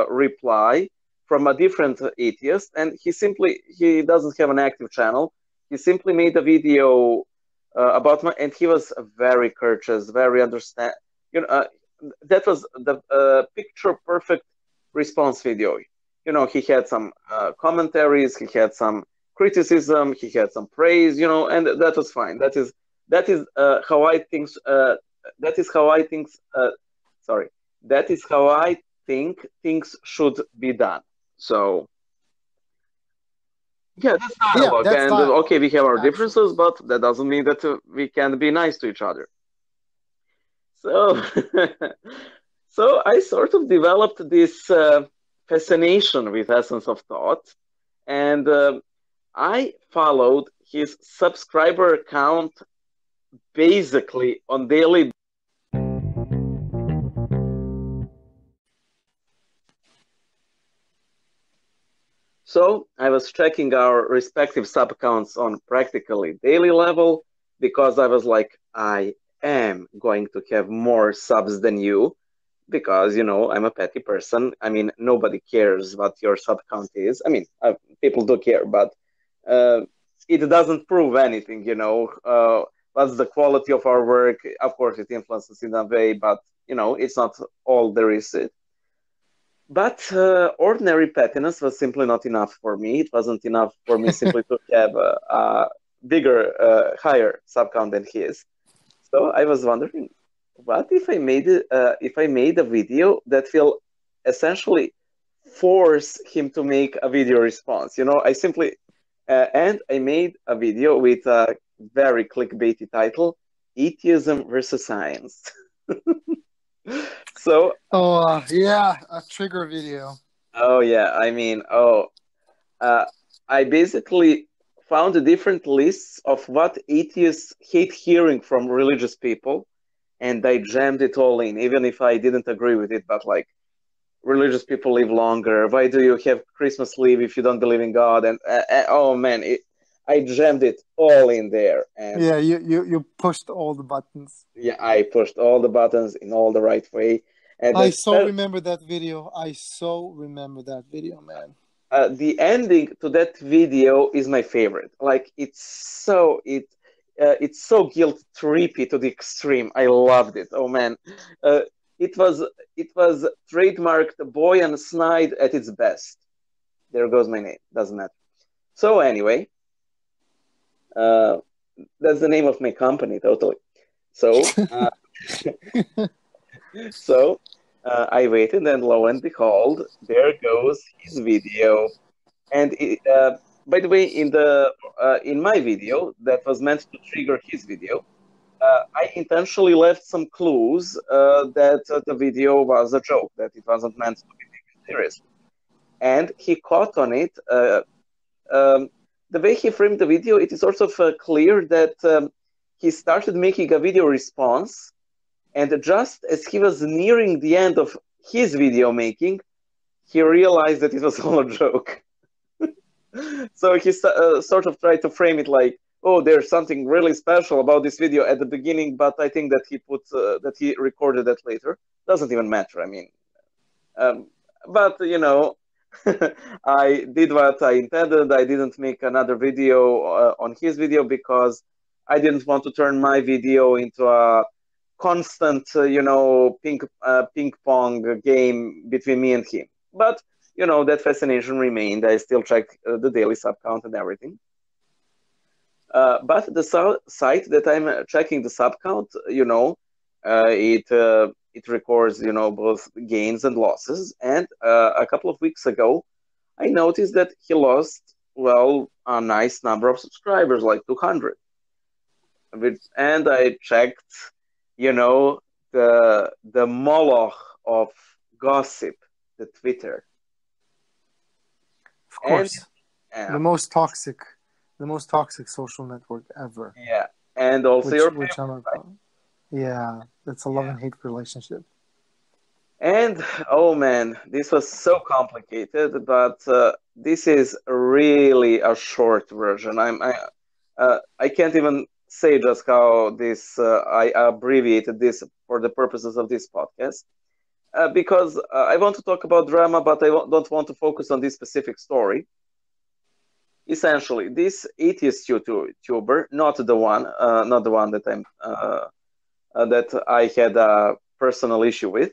Speaker 1: reply from a different atheist, and he doesn't have an active channel. He simply made a video about and he was very courteous, very understand. You know, that was the picture perfect response video. He had some commentaries, he had some criticism, he had some praise, and that was fine. That is how I think. That is how I think. Sorry, that is how I think things should be done. So yeah, that's
Speaker 2: Yeah,
Speaker 1: dialogue.
Speaker 2: that's
Speaker 1: And okay,
Speaker 2: dialogue,
Speaker 1: we have our
Speaker 2: actually.
Speaker 1: differences, but that doesn't mean that we can be nice to each other. So, so I sort of developed this fascination with essence of thought, and I followed his subscriber count basically on daily. So I was checking our respective sub counts on practically daily level because I was like, I am going to have more subs than you because, I'm a petty person. I mean, nobody cares what your sub count is. I mean, people do care, but uh, it doesn't prove anything. What's the quality of our work? Of course, it influences in a way, but, it's not all there is. But ordinary pettiness was simply not enough for me. It wasn't enough for me simply to have a bigger, higher sub count than his. So I was wondering, what if I made a video that will essentially force him to make a video response? And I made a video with a very clickbaity title, Atheism versus Science. So,
Speaker 2: Oh, yeah, a trigger video.
Speaker 1: oh yeah, I basically found different lists of what atheists hate hearing from religious people, and I jammed it all in, even if I didn't agree with it. But like, religious people live longer. Why do you have Christmas leave if you don't believe in God? And oh man, I jammed it all in there, and
Speaker 2: Yeah, you pushed all the buttons.
Speaker 1: yeah, I pushed all the buttons in all the right way, and
Speaker 2: I
Speaker 1: that's
Speaker 2: so remember that video. I so remember that video, man.
Speaker 1: the ending to that video is my favorite. Like it's so guilt trippy to the extreme. I loved it. Oh man, uh, it was it was trademarked Boy and Snide at its best. There goes my name. Doesn't matter. So anyway, uh, that's the name of my company. Totally. So so I waited, and lo and behold, there goes his video. And by the way, in my video that was meant to trigger his video, I intentionally left some clues that the video was a joke, that it wasn't meant to be taken seriously. And he caught on it. Um, the way he framed the video, it is sort of clear that he started making a video response, and just as he was nearing the end of his video making, he realized that it was all a joke. So he sort of tried to frame it like, oh, there's something really special about this video at the beginning, but I think that he recorded that later. Doesn't even matter. I mean, um, but I did what I intended. I didn't make another video on his video because I didn't want to turn my video into a constant, ping pong game between me and him. But that fascination remained. I still check the daily sub count and everything. But the site that I'm checking the sub count, it records, both gains and losses. And a couple of weeks ago, I noticed that he lost, well, a nice number of subscribers, like 200. And I checked, the moloch of gossip, the Twitter.
Speaker 2: Of course,
Speaker 1: And,
Speaker 2: the most toxic social network ever.
Speaker 1: yeah, and also
Speaker 2: which I'm a, yeah, it's a love and hate relationship.
Speaker 1: And oh man, this was so complicated, but this is really a short version. I can't even say just how this I abbreviated this for the purposes of this podcast because I want to talk about drama, but I don't want to focus on this specific story. Essentially, this atheist YouTuber, not the one that that I had a personal issue with.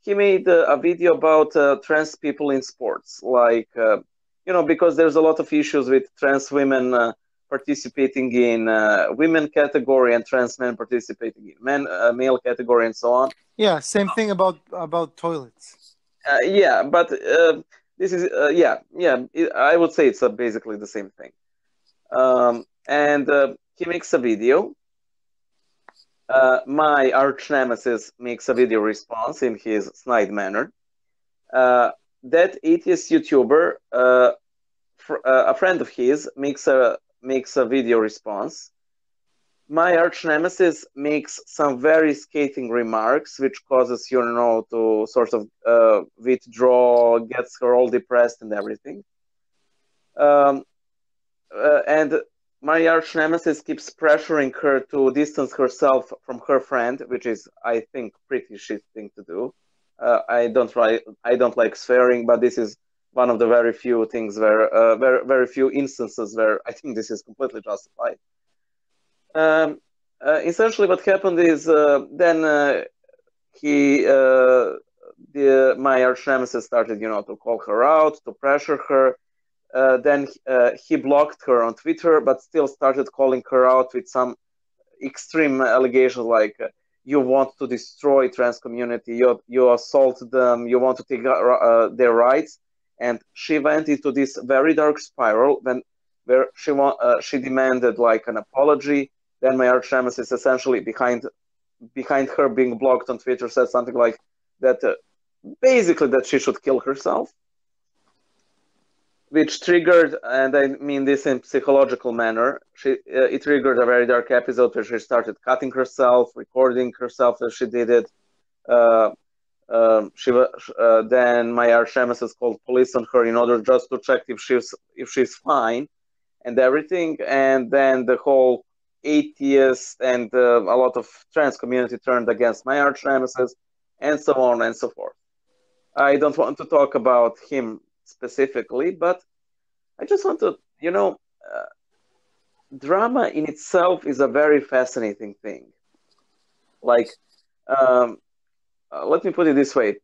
Speaker 1: He made a video about trans people in sports, like because there's a lot of issues with trans women participating in women category and trans men participating in male category and so on.
Speaker 2: Yeah, same thing about toilets.
Speaker 1: Yeah, but this is I would say it's basically the same thing. And he makes a video. My arch nemesis makes a video response in his snide manner. That atheist YouTuber, a friend of his, makes a makes a video response. My arch nemesis makes some very scathing remarks, which causes to sort of withdraw, gets her all depressed and everything. And my arch nemesis keeps pressuring her to distance herself from her friend, which is, I think, pretty shit thing to do. I don't like swearing, but this is one of the very few things where, very few instances where I think this is completely justified. Essentially, what happened is then my arch nemesis started, to call her out, to pressure her. Then he blocked her on Twitter, but still started calling her out with some extreme allegations like you want to destroy trans community, you assault them, you want to take their rights. And she went into this very dark spiral where she demanded like an apology. Then my arch nemesis essentially behind her being blocked on Twitter said something like that, basically that she should kill herself, which triggered, and I mean this in psychological manner, it triggered a very dark episode where she started cutting herself, recording herself as she did it. Then my arch nemesis called police on her in order just to check if she's fine and everything. And then the whole atheist and a lot of trans community turned against my arch nemesis, and so on and so forth. I don't want to talk about him specifically, but I just want to, drama in itself is a very fascinating thing. Like, let me put it this way.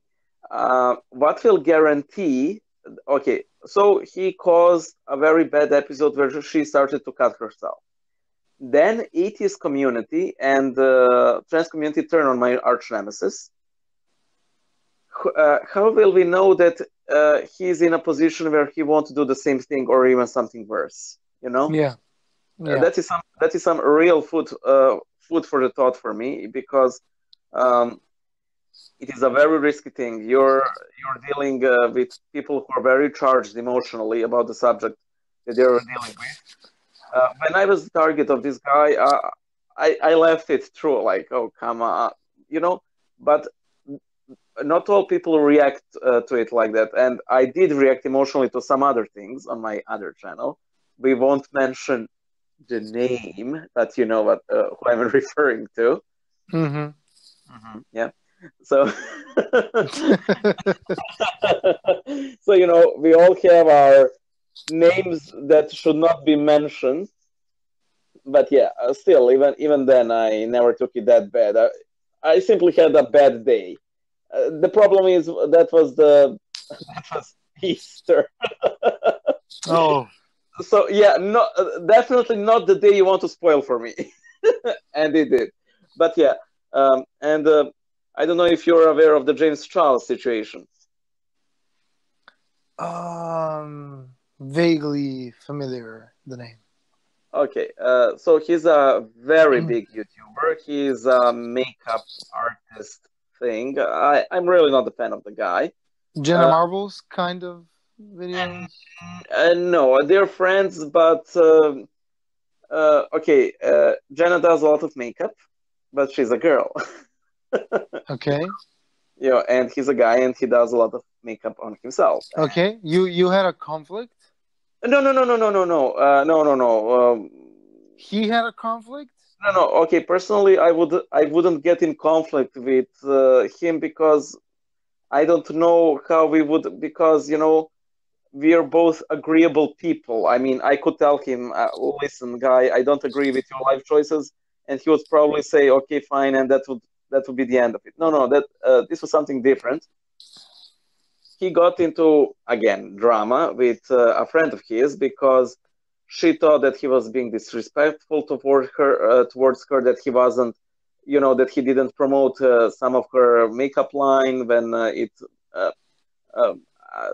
Speaker 1: What will guarantee, okay, so he caused a very bad episode where she started to cut herself. Then atheist community and trans community turn on my arch nemesis. How will we know that he's in a position where he won't do the same thing or even something worse?
Speaker 2: Yeah.
Speaker 1: That is some real food for the thought for me, because it is a very risky thing. You're dealing with people who are very charged emotionally about the subject that they're dealing with. When I was the target of this guy, I left it through, like, oh, come on, but not all people react to it like that. And I did react emotionally to some other things on my other channel. We won't mention the name, but you know who I'm referring to.
Speaker 2: Mm-hmm.
Speaker 1: Mm-hmm. Yeah. So, so we all have our names that should not be mentioned. But yeah, still, even then, I never took it that bad. I simply had a bad day. The problem is that was Easter.
Speaker 2: Oh.
Speaker 1: So yeah, definitely not the day you want to spoil for me, and it did. But yeah, and I don't know if you're aware of the James Charles situation.
Speaker 2: Vaguely familiar, the name.
Speaker 1: Okay, so he's a very big YouTuber. He's a makeup artist thing. I'm really not a fan of the guy.
Speaker 2: Jenna Marbles kind of videos?
Speaker 1: No, they're friends, but okay, Jenna does a lot of makeup, but she's a girl.
Speaker 2: Okay.
Speaker 1: And he's a guy, and he does a lot of makeup on himself.
Speaker 2: Okay, you had a conflict?
Speaker 1: No.
Speaker 2: He had a conflict?
Speaker 1: No. Okay, personally, I wouldn't get in conflict with him, because I don't know how we would, because we are both agreeable people. I mean, I could tell him, listen, guy, I don't agree with your life choices, and he would probably say, okay, fine, and that would be the end of it. No, this was something different. He got into, again, drama with a friend of his, because she thought that he was being disrespectful towards her, that he wasn't, that he didn't promote some of her makeup line when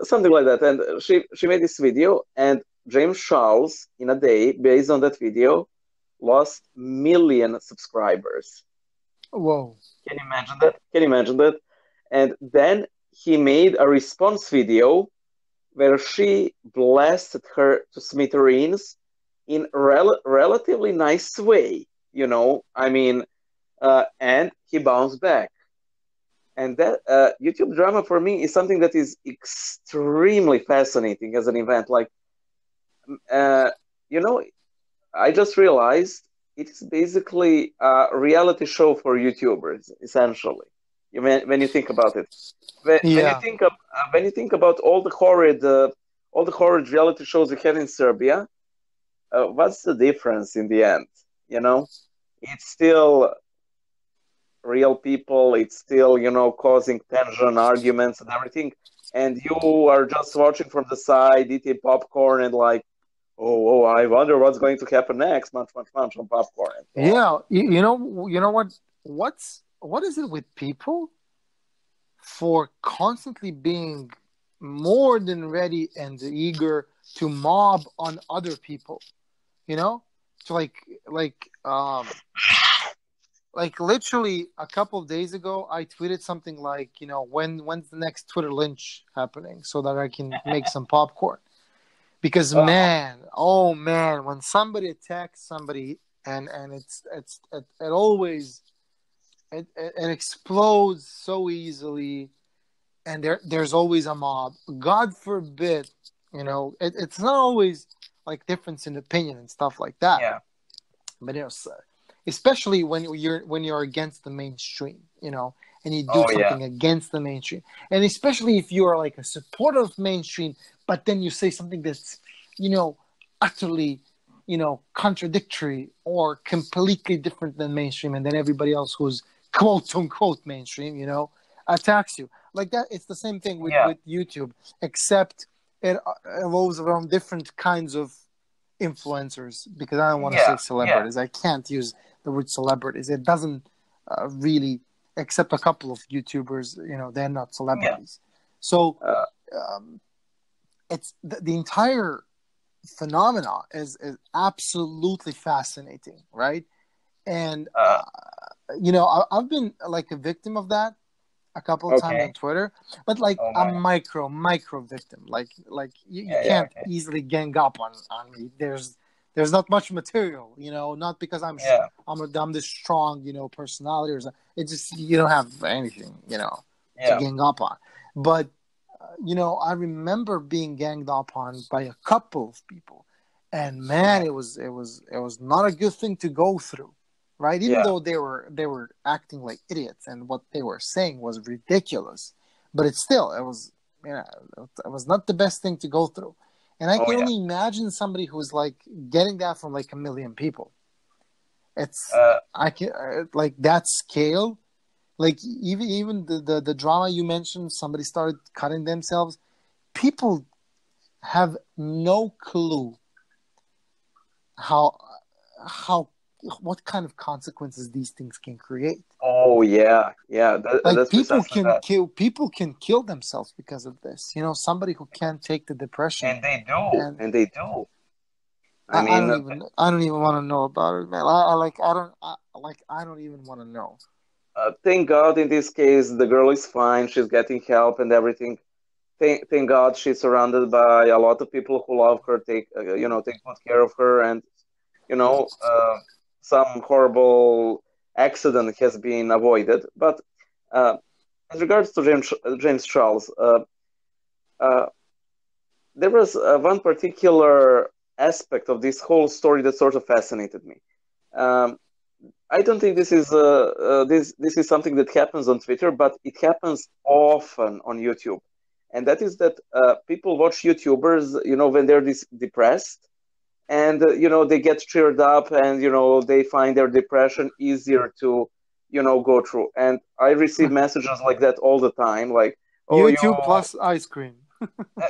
Speaker 1: something like that. And she made this video, and James Charles, in a day, based on that video, lost 1 million subscribers.
Speaker 2: Whoa.
Speaker 1: Can you imagine that? And then he made a response video where she blasted her to smithereens, in relatively nice way, I mean, and he bounced back. And that YouTube drama for me is something that is extremely fascinating as an event. Like, uh, you know, I just realized it is basically a reality show for YouTubers, essentially. When you think about it,
Speaker 2: Yeah.
Speaker 1: when you think about all the horrid reality shows we have in Serbia, what's the difference in the end? You know, it's still real people. It's still causing tension, arguments, and everything. And you are just watching from the side, eating popcorn, and like, oh, I wonder what's going to happen next. Munch, munch, munch on popcorn, and so on.
Speaker 2: Yeah. You know what is it with people for constantly being more than ready and eager to mob on other people, you know? So like literally a couple of days ago I tweeted something like, when's the next Twitter lynch happening so that I can make some popcorn. Because
Speaker 1: Oh,
Speaker 2: man, oh man, when somebody attacks somebody and it always it explodes so easily, and there's always a mob. God forbid, it's not always like difference in opinion and stuff like that,
Speaker 1: yeah.
Speaker 2: but especially when you're against the mainstream, and you do
Speaker 1: Oh, yeah.
Speaker 2: something against the mainstream, and especially if you are like a supporter of mainstream, but then you say something that's, utterly, contradictory or completely different than mainstream, and then everybody else who's quote unquote mainstream, attacks you like that. It's the same thing with
Speaker 1: Yeah.
Speaker 2: with YouTube, except it evolves around different kinds of influencers, because I don't want to
Speaker 1: Yeah.
Speaker 2: say
Speaker 1: Yeah.
Speaker 2: celebrities. I can't use the word celebrities. It doesn't really, except a couple of YouTubers, they're not
Speaker 1: Yeah.
Speaker 2: celebrities. So
Speaker 1: Uh,
Speaker 2: um, it's the entire phenomena is absolutely fascinating, right? And
Speaker 1: uh,
Speaker 2: I've been like a victim of that a couple of times on
Speaker 1: okay.
Speaker 2: Twitter, but like
Speaker 1: Oh
Speaker 2: a
Speaker 1: my.
Speaker 2: micro victim. Like you
Speaker 1: Yeah. Yeah.
Speaker 2: can't
Speaker 1: Okay.
Speaker 2: easily gang up on me. There's not much material, not because
Speaker 1: Yeah.
Speaker 2: I'm this strong, personality or something. It just, you don't have anything, to
Speaker 1: Yeah.
Speaker 2: gang up on. But I remember being ganged up on by a couple of people, and man,
Speaker 1: Yeah.
Speaker 2: it was not a good thing to go through, right? Even
Speaker 1: Yeah.
Speaker 2: though they were acting like idiots and what they were saying was ridiculous, but it was not the best thing to go through, and I
Speaker 1: Oh,
Speaker 2: can
Speaker 1: yeah.
Speaker 2: only imagine somebody who's like getting that from like a million people. It's
Speaker 1: Uh,
Speaker 2: I can like that scale, like even the drama you mentioned, somebody started cutting themselves. People have no clue how how what kind of consequences these things can create.
Speaker 1: oh, yeah. Yeah.
Speaker 2: Like
Speaker 1: That's precisely that.
Speaker 2: people can kill themselves because of this. Somebody who can't take the depression,
Speaker 1: And they do.
Speaker 2: and
Speaker 1: And they do. I
Speaker 2: I
Speaker 1: mean,
Speaker 2: don't even want to know about it, man. I don't even want to know.
Speaker 1: thank God in this case the girl is fine. She's getting help and everything. Thank God she's surrounded by a lot of people who love her, take good care of her, and you know, uh, some horrible accident has been avoided. But uh, as regards to James Charles, uh, there was one particular aspect of this whole story that sort of fascinated me. Um, I don't think this is something that happens on Twitter, but it happens often on YouTube, and that is that people watch YouTubers, when they're depressed, and they get cheered up, and they find their depression easier to go through. And I receive messages like that all the time, like, oh,
Speaker 2: YouTube plus ice cream.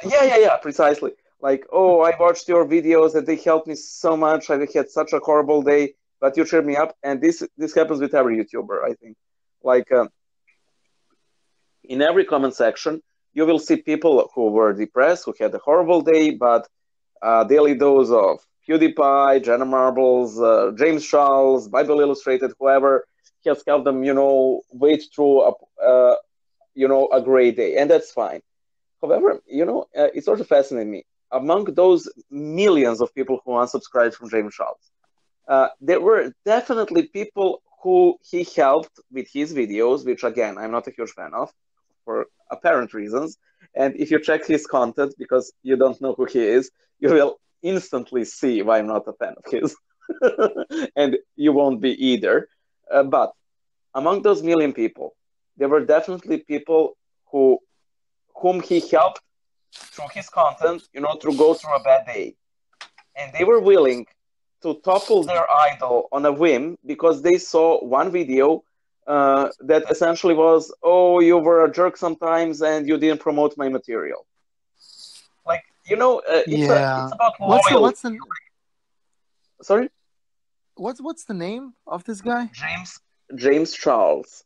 Speaker 1: yeah, precisely. Like, oh, I watched your videos and they helped me so much. I had such a horrible day, but you cheered me up. And this happens with every YouTuber, I think. Like, in every comment section, you will see people who were depressed, who had a horrible day, but a daily dose of PewDiePie, Jenna Marbles, James Charles, Bible Illustrated, whoever has helped them, wait through a great day, and that's fine. However, it sort of fascinated me. among those millions of people who unsubscribed from James Charles, there were definitely people who he helped with his videos, which again I'm not a huge fan of for apparent reasons. And if you check his content because you don't know who he is, you will instantly see why I'm not a fan of his. And you won't be either. But among those million people, there were definitely people whom he helped through his content, to go through a bad day. And they were willing to topple their idol on a whim because they saw one video that essentially was, "Oh, you were a jerk sometimes and you didn't promote my material." Like,
Speaker 2: Yeah.
Speaker 1: it's about
Speaker 2: What's the
Speaker 1: loyalty.
Speaker 2: what's the
Speaker 1: Sorry?
Speaker 2: what's the name of this guy?
Speaker 1: James Charles.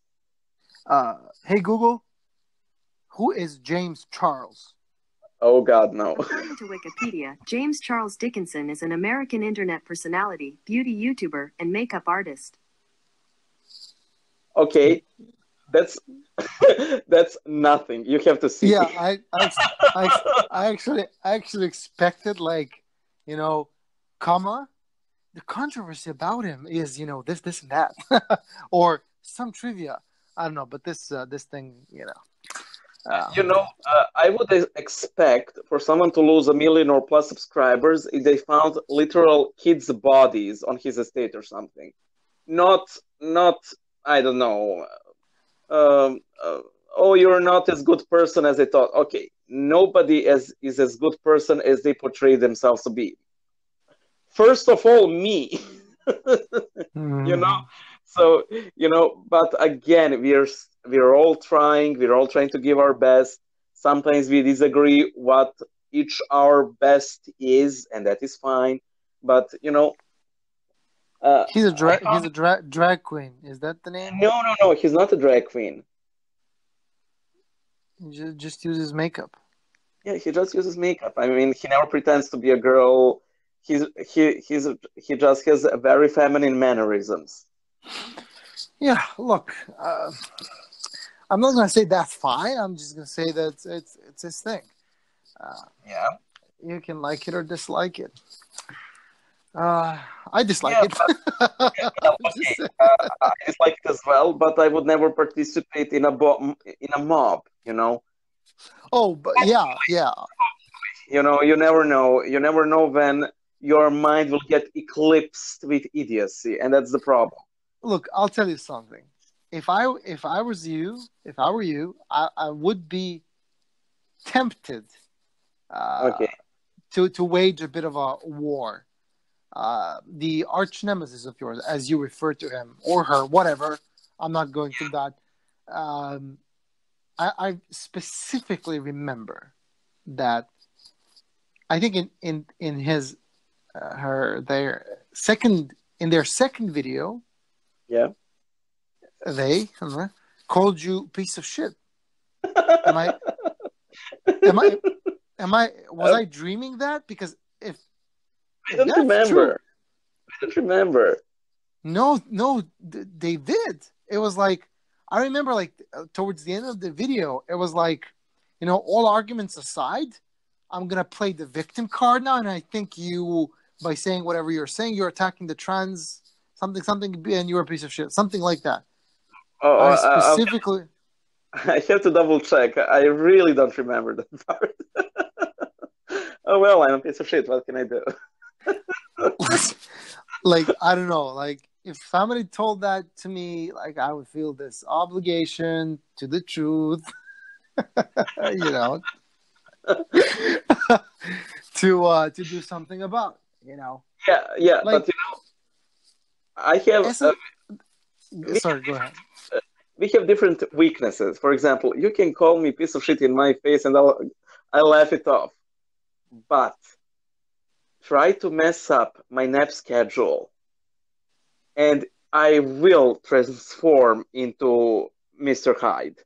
Speaker 2: Hey Google, who is James Charles?
Speaker 1: Oh God, no.
Speaker 3: According to Wikipedia, James Charles Dickinson is an American internet personality, beauty YouTuber, and makeup artist.
Speaker 1: Okay, that's that's nothing. You have to see.
Speaker 2: Yeah, I actually expected, like, comma. The controversy about him is, this and that, or some trivia. I don't know, but this thing,
Speaker 1: I would expect for someone to lose 1 million or plus subscribers if they found literal kids' bodies on his estate or something. Not, I don't know. Oh, you're not as good person as I thought. Okay, nobody is as good person as they portray themselves to be. First of all, me. So but again, we're all trying to give our best. Sometimes we disagree what each our best is, and that is fine. But
Speaker 2: he's a drag queen. Is that the name?
Speaker 1: no, he's not a drag queen.
Speaker 2: He just uses makeup.
Speaker 1: Yeah, he just uses makeup. I mean, he never pretends to be a girl. He just has very feminine mannerisms.
Speaker 2: Yeah, look, I'm not gonna say that's fine. I'm just gonna say that it's his thing.
Speaker 1: Yeah,
Speaker 2: you can like it or dislike it. I dislike it.
Speaker 1: Okay. I dislike it as well, but I would never participate in a mob.
Speaker 2: Oh, but yeah.
Speaker 1: You never know. You never know when your mind will get eclipsed with idiocy, and that's the problem.
Speaker 2: Look, I'll tell you something. If I were you, I would be tempted to wage a bit of a war. The arch nemesis of yours, as you refer to him or her, whatever. I'm not going through that. I specifically remember that. I think in his their second video,
Speaker 1: yeah,
Speaker 2: they called you piece of shit. Was I dreaming that? Because if
Speaker 1: I don't remember.
Speaker 2: True,
Speaker 1: I don't remember.
Speaker 2: No, they did. It was like, I remember, like, towards the end of the video, it was like, all arguments aside, I'm gonna play the victim card now, and I think you, by saying whatever you're saying, you're attacking the trans something, and you're a piece of shit, something like that. I specifically.
Speaker 1: I have to double check. I really don't remember that part. Oh well, I'm a piece of shit. What can I do?
Speaker 2: Like, I don't know. Like, if somebody told that to me, like, I would feel this obligation to the truth, to do something about,
Speaker 1: Yeah,
Speaker 2: like,
Speaker 1: but I have.
Speaker 2: Sorry, go ahead.
Speaker 1: We have different weaknesses. For example, you can call me piece of shit in my face, and I'll laugh it off. But try to mess up my nap schedule, and I will transform into Mr. Hyde.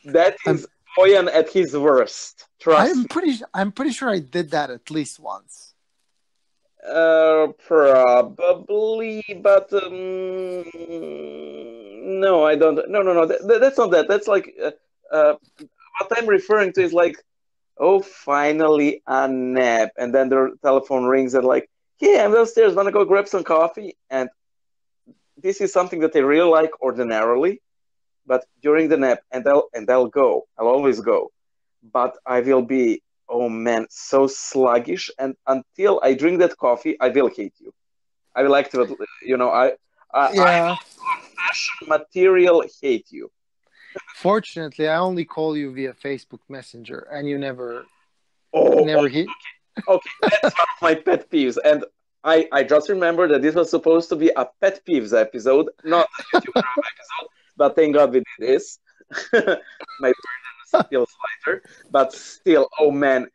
Speaker 1: That is Boyan at his worst. Trust me.
Speaker 2: I'm pretty sure I did that at least once.
Speaker 1: Probably, but no, I don't. No. That's not that. That's like what I'm referring to is like oh, finally a nap. And then their telephone rings and like, hey, I'm downstairs, wanna go grab some coffee? And this is something that I really like ordinarily, but during the nap, and I'll go. I'll always go. But I will be, oh man, so sluggish. And until I drink that coffee, I will hate you. I will like to, I
Speaker 2: Yeah.
Speaker 1: will confession material hate you.
Speaker 2: Fortunately, I only call you via Facebook Messenger, and you
Speaker 1: Oh,
Speaker 2: never hit.
Speaker 1: okay, that's one of my pet peeves. And I just remember that this was supposed to be a pet peeves episode, not a YouTube episode. But thank God we did this. My burden feels lighter. But still, oh man,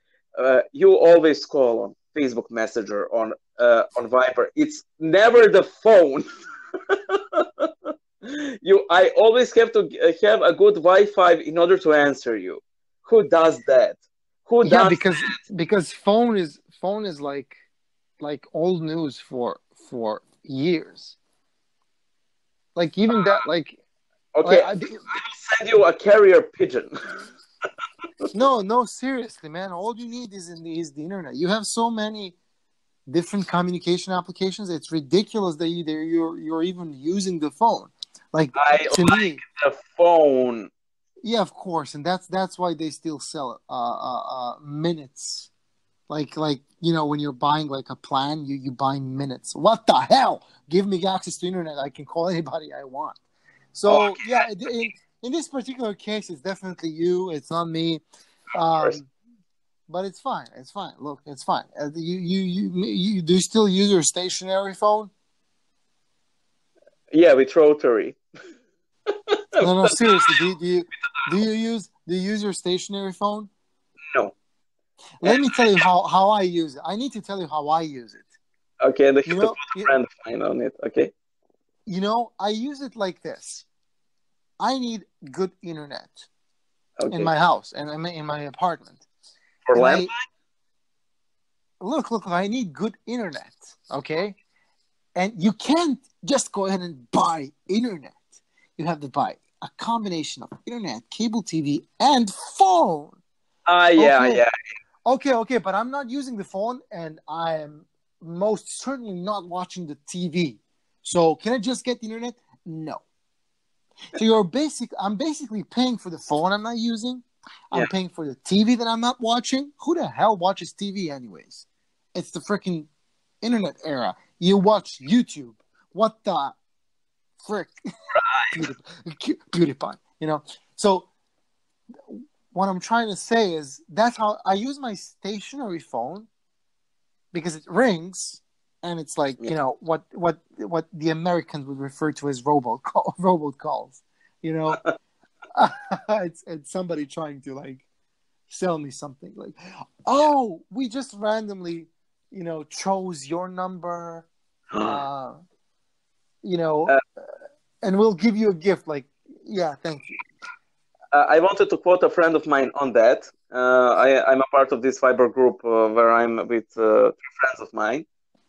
Speaker 1: you always call on Facebook Messenger, on Viber. It's never the phone. I always have to have a good Wi-Fi in order to answer you. Who does that? Who
Speaker 2: Yeah,
Speaker 1: does?
Speaker 2: because phone is like old news for years. Like even that,
Speaker 1: Okay,
Speaker 2: I,
Speaker 1: send you a carrier pigeon.
Speaker 2: no, seriously, man. All you need is the internet. You have so many different communication applications. It's ridiculous that you're even using the phone. Like
Speaker 1: I
Speaker 2: to
Speaker 1: like
Speaker 2: me,
Speaker 1: the phone.
Speaker 2: yeah, of course, and that's why they still sell minutes. Like when you're buying like a plan, you buy minutes. What the hell? Give me access to internet. I can call anybody I want. So
Speaker 1: Okay,
Speaker 2: yeah, in this particular case, it's definitely you. It's not me.
Speaker 1: of course.
Speaker 2: But it's fine. It's fine. Look, it's fine. You do you still use your stationary phone?
Speaker 1: Yeah, with rotary.
Speaker 2: No, seriously. Do you use your stationary phone?
Speaker 1: No.
Speaker 2: Let me tell you how I use it. I need to tell you how I use it.
Speaker 1: Okay, and I
Speaker 2: You
Speaker 1: have to
Speaker 2: know,
Speaker 1: put a friend of mine on it. Okay.
Speaker 2: I use it like this. I need good internet in
Speaker 1: Okay.
Speaker 2: my house and in my apartment.
Speaker 1: For
Speaker 2: And
Speaker 1: land.
Speaker 2: look, I need good internet. Okay. And you can't just go ahead and buy internet. You have to buy a combination of internet, cable TV, and phone.
Speaker 1: Ah, yeah,
Speaker 2: Okay.
Speaker 1: yeah.
Speaker 2: Okay. But I'm not using the phone and I am most certainly not watching the TV. So can I just get the internet? No. So I'm basically paying for the phone I'm not using.
Speaker 1: Yeah.
Speaker 2: I'm paying for the TV that I'm not watching. Who the hell watches TV anyways? It's the freaking internet era. You watch YouTube. What the frick? Beauty pie. So what I'm trying to say is that's how I use my stationary phone because it rings and it's like,
Speaker 1: Yeah.
Speaker 2: what the Americans would refer to as robocalls. You know, it's somebody trying to like sell me something like, oh, we just randomly, chose your number, uh, you know,
Speaker 1: Uh,
Speaker 2: and we'll give you a gift. Like, yeah, thank you.
Speaker 1: I wanted to quote a friend of mine on that. I'm a part of this Viber group where I'm with three friends of mine,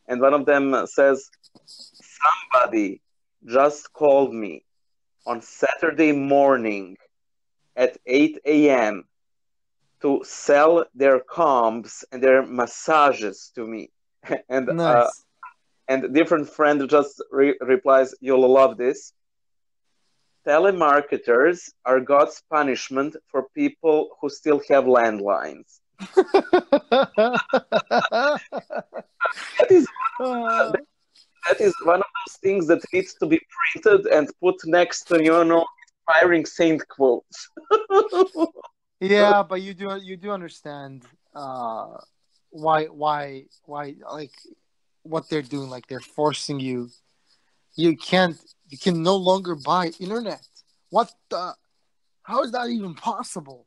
Speaker 1: and one of them says, "Somebody just called me on Saturday morning at 8 a.m. to sell their combs and their massages to me," and
Speaker 2: Nice.
Speaker 1: a different friend just replies, "You'll love this. Telemarketers are God's punishment for people who still have landlines." That is
Speaker 2: Uh,
Speaker 1: that is one of those things that needs to be printed and put next to inspiring saint quotes.
Speaker 2: yeah, but you do understand why like what they're doing. Like they're forcing you. You can no longer buy internet. What the? How is that even possible?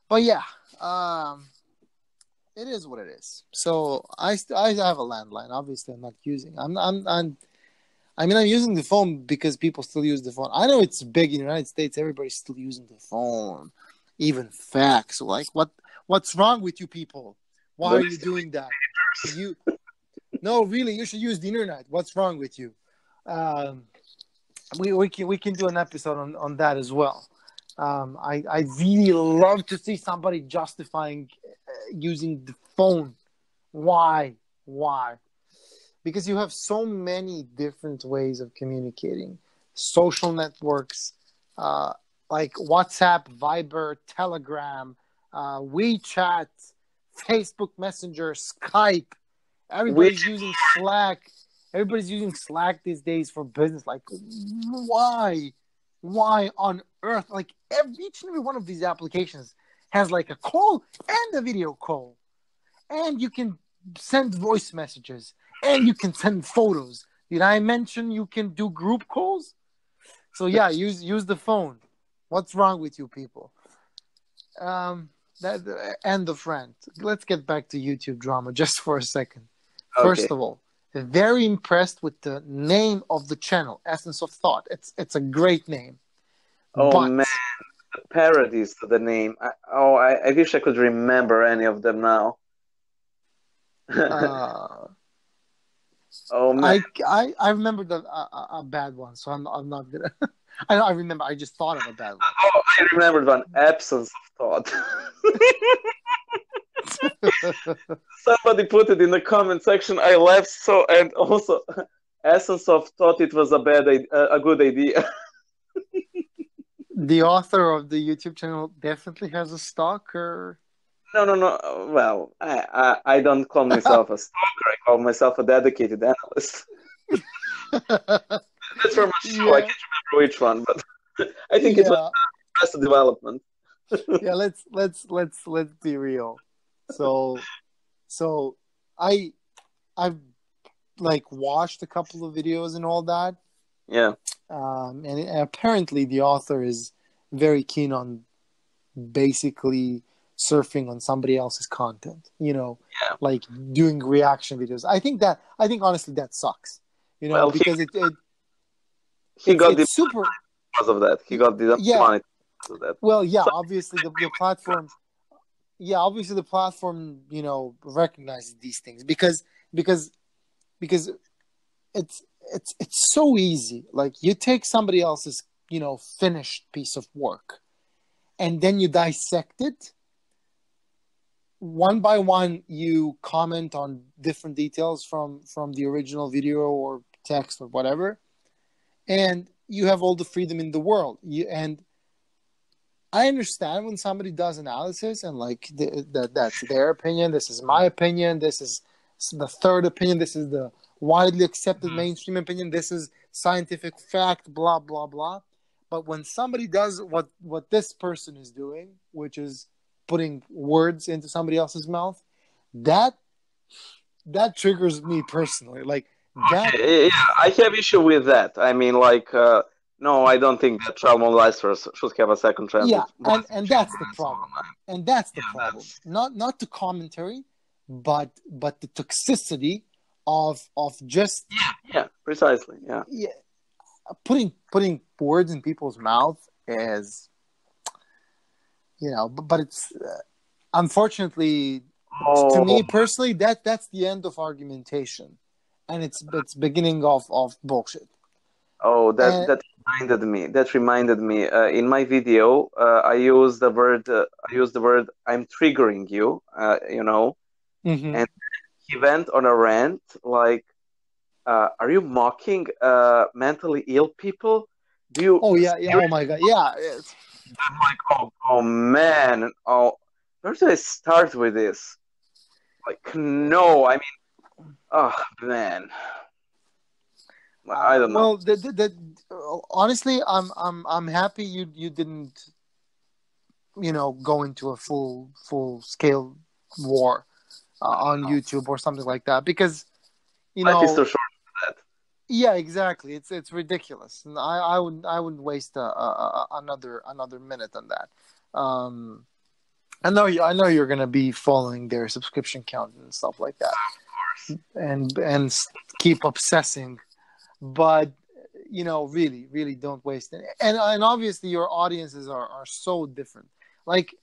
Speaker 2: But yeah, it is what it is. So I have a landline. Obviously, I'm not using. I'm using the phone because people still use the phone. I know it's big in the United States. Everybody's still using the phone, even fax. Like what's wrong with you people? Why are you doing that? You No, really, you should use the internet. What's wrong with you? Um, we can do an episode on that as well. I really love to see somebody justifying using the phone. Why? Because you have so many different ways of communicating. Social networks, like WhatsApp, Viber, Telegram, WeChat, Facebook Messenger, Skype. Everybody's using Slack. Everybody's using Slack these days for business. Like, why? Why on earth? Like, each and every one of these applications has like a call and a video call. And you can send voice messages. And you can send photos. Did I mention you can do group calls? So yeah, use the phone. What's wrong with you people? End of rant. Let's get back to YouTube drama just for a second. First of all, very impressed with the name of the channel, Essence of Thought. It's a great name.
Speaker 1: Man, the parodies to the name. I wish I could remember any of them now. Man.
Speaker 2: I remembered a bad one, so I'm not gonna. I remember. I just thought of a bad one.
Speaker 1: I remembered one. Absence of thought. Somebody put it in the comment section. I laughed and also, Essence of Thought it was a good idea.
Speaker 2: The author of the YouTube channel definitely has a stalker.
Speaker 1: No. Well, I don't call myself a stalker. I call myself a dedicated analyst. That's from a show. I can't remember which one, but I think it was Arrested Development.
Speaker 2: Yeah, let's be real. So I've like watched a couple of videos and all that.
Speaker 1: Yeah.
Speaker 2: And apparently the author is very keen on basically surfing on somebody else's content, like doing reaction videos. I think honestly that sucks, because
Speaker 1: he got the
Speaker 2: super
Speaker 1: because of that. He got the money because of that.
Speaker 2: Well, yeah, obviously the platform. Yeah, obviously the platform, recognizes these things because it's so easy. Like you take somebody else's, finished piece of work, and then you dissect it. One by one, you comment on different details from the original video or text or whatever, and you have all the freedom in the world. And I understand when somebody does analysis and like that's their opinion. This is my opinion. This is the third opinion. This is the widely accepted mainstream opinion. This is scientific fact. Blah blah blah. But when somebody does what this person is doing, which is putting words into somebody else's mouth, that triggers me personally. Like that.
Speaker 1: Yeah, I have issue with that. I mean, like, no, I don't think that child molesters should have a second chance.
Speaker 2: Yeah, and that's the problem. And that's the problem. Not the commentary, but the toxicity of just
Speaker 1: precisely. Yeah.
Speaker 2: Putting words in people's mouth is, but it's unfortunately to me personally that's the end of argumentation, and it's beginning of bullshit.
Speaker 1: That reminded me. In my video, I used the word. I'm triggering you. And he went on a rant like, "Are you mocking mentally ill people? Do you?"
Speaker 2: Oh yeah. Oh my god. Yeah.
Speaker 1: I'm like, oh man. Where do I start with this? Like, no. I mean, oh man. I don't know.
Speaker 2: Well, honestly, I'm happy you didn't, go into a full scale war on YouTube or something like that, because
Speaker 1: life is too short for that.
Speaker 2: Yeah, exactly. It's ridiculous, and I wouldn't waste another minute on that. I know you're gonna be following their subscription count and stuff like that,
Speaker 1: of course,
Speaker 2: and keep obsessing. But really don't waste it. And obviously your audiences are so different. Like,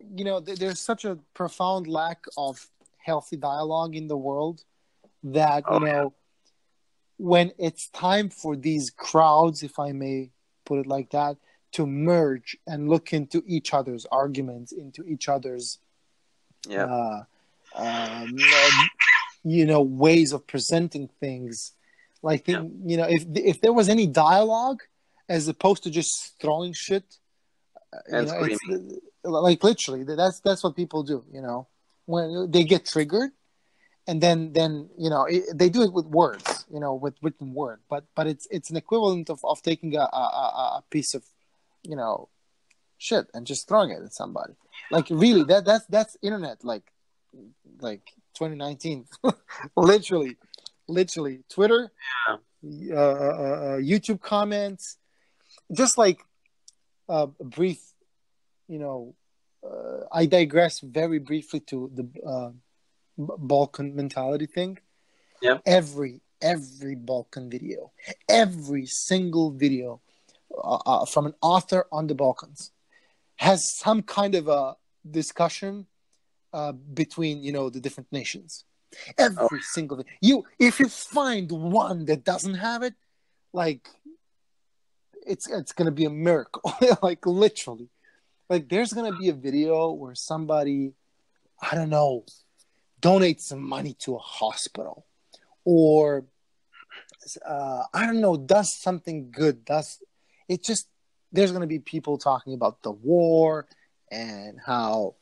Speaker 2: there's such a profound lack of healthy dialogue in the world that when it's time for these crowds, if I may put it like that, to merge and look into each other's arguments, into each other's
Speaker 1: Yeah.
Speaker 2: uh, ways of presenting things. Like,
Speaker 1: Yeah.
Speaker 2: if there was any dialogue as opposed to just throwing shit,
Speaker 1: And
Speaker 2: it's
Speaker 1: screaming.
Speaker 2: like literally that's what people do. When they get triggered, and then they do it with words, with written word, but it's an equivalent of taking a piece of you know shit and just throwing it at somebody. Like, really, that's internet, like 2019. literally Twitter,
Speaker 1: Yeah.
Speaker 2: YouTube comments, just like a brief, you know I digress very briefly to the Balkan mentality thing.
Speaker 1: Yeah.
Speaker 2: Every Balkan video, every single video from an author on the Balkans has some kind of a discussion between the different nations.
Speaker 1: Oh,
Speaker 2: Every single if you find one that doesn't have it, like, it's gonna be a miracle. Like, literally, like, there's gonna be a video where somebody, I don't know, donates some money to a hospital, or I don't know, does something good. There's going to be people talking about the war and how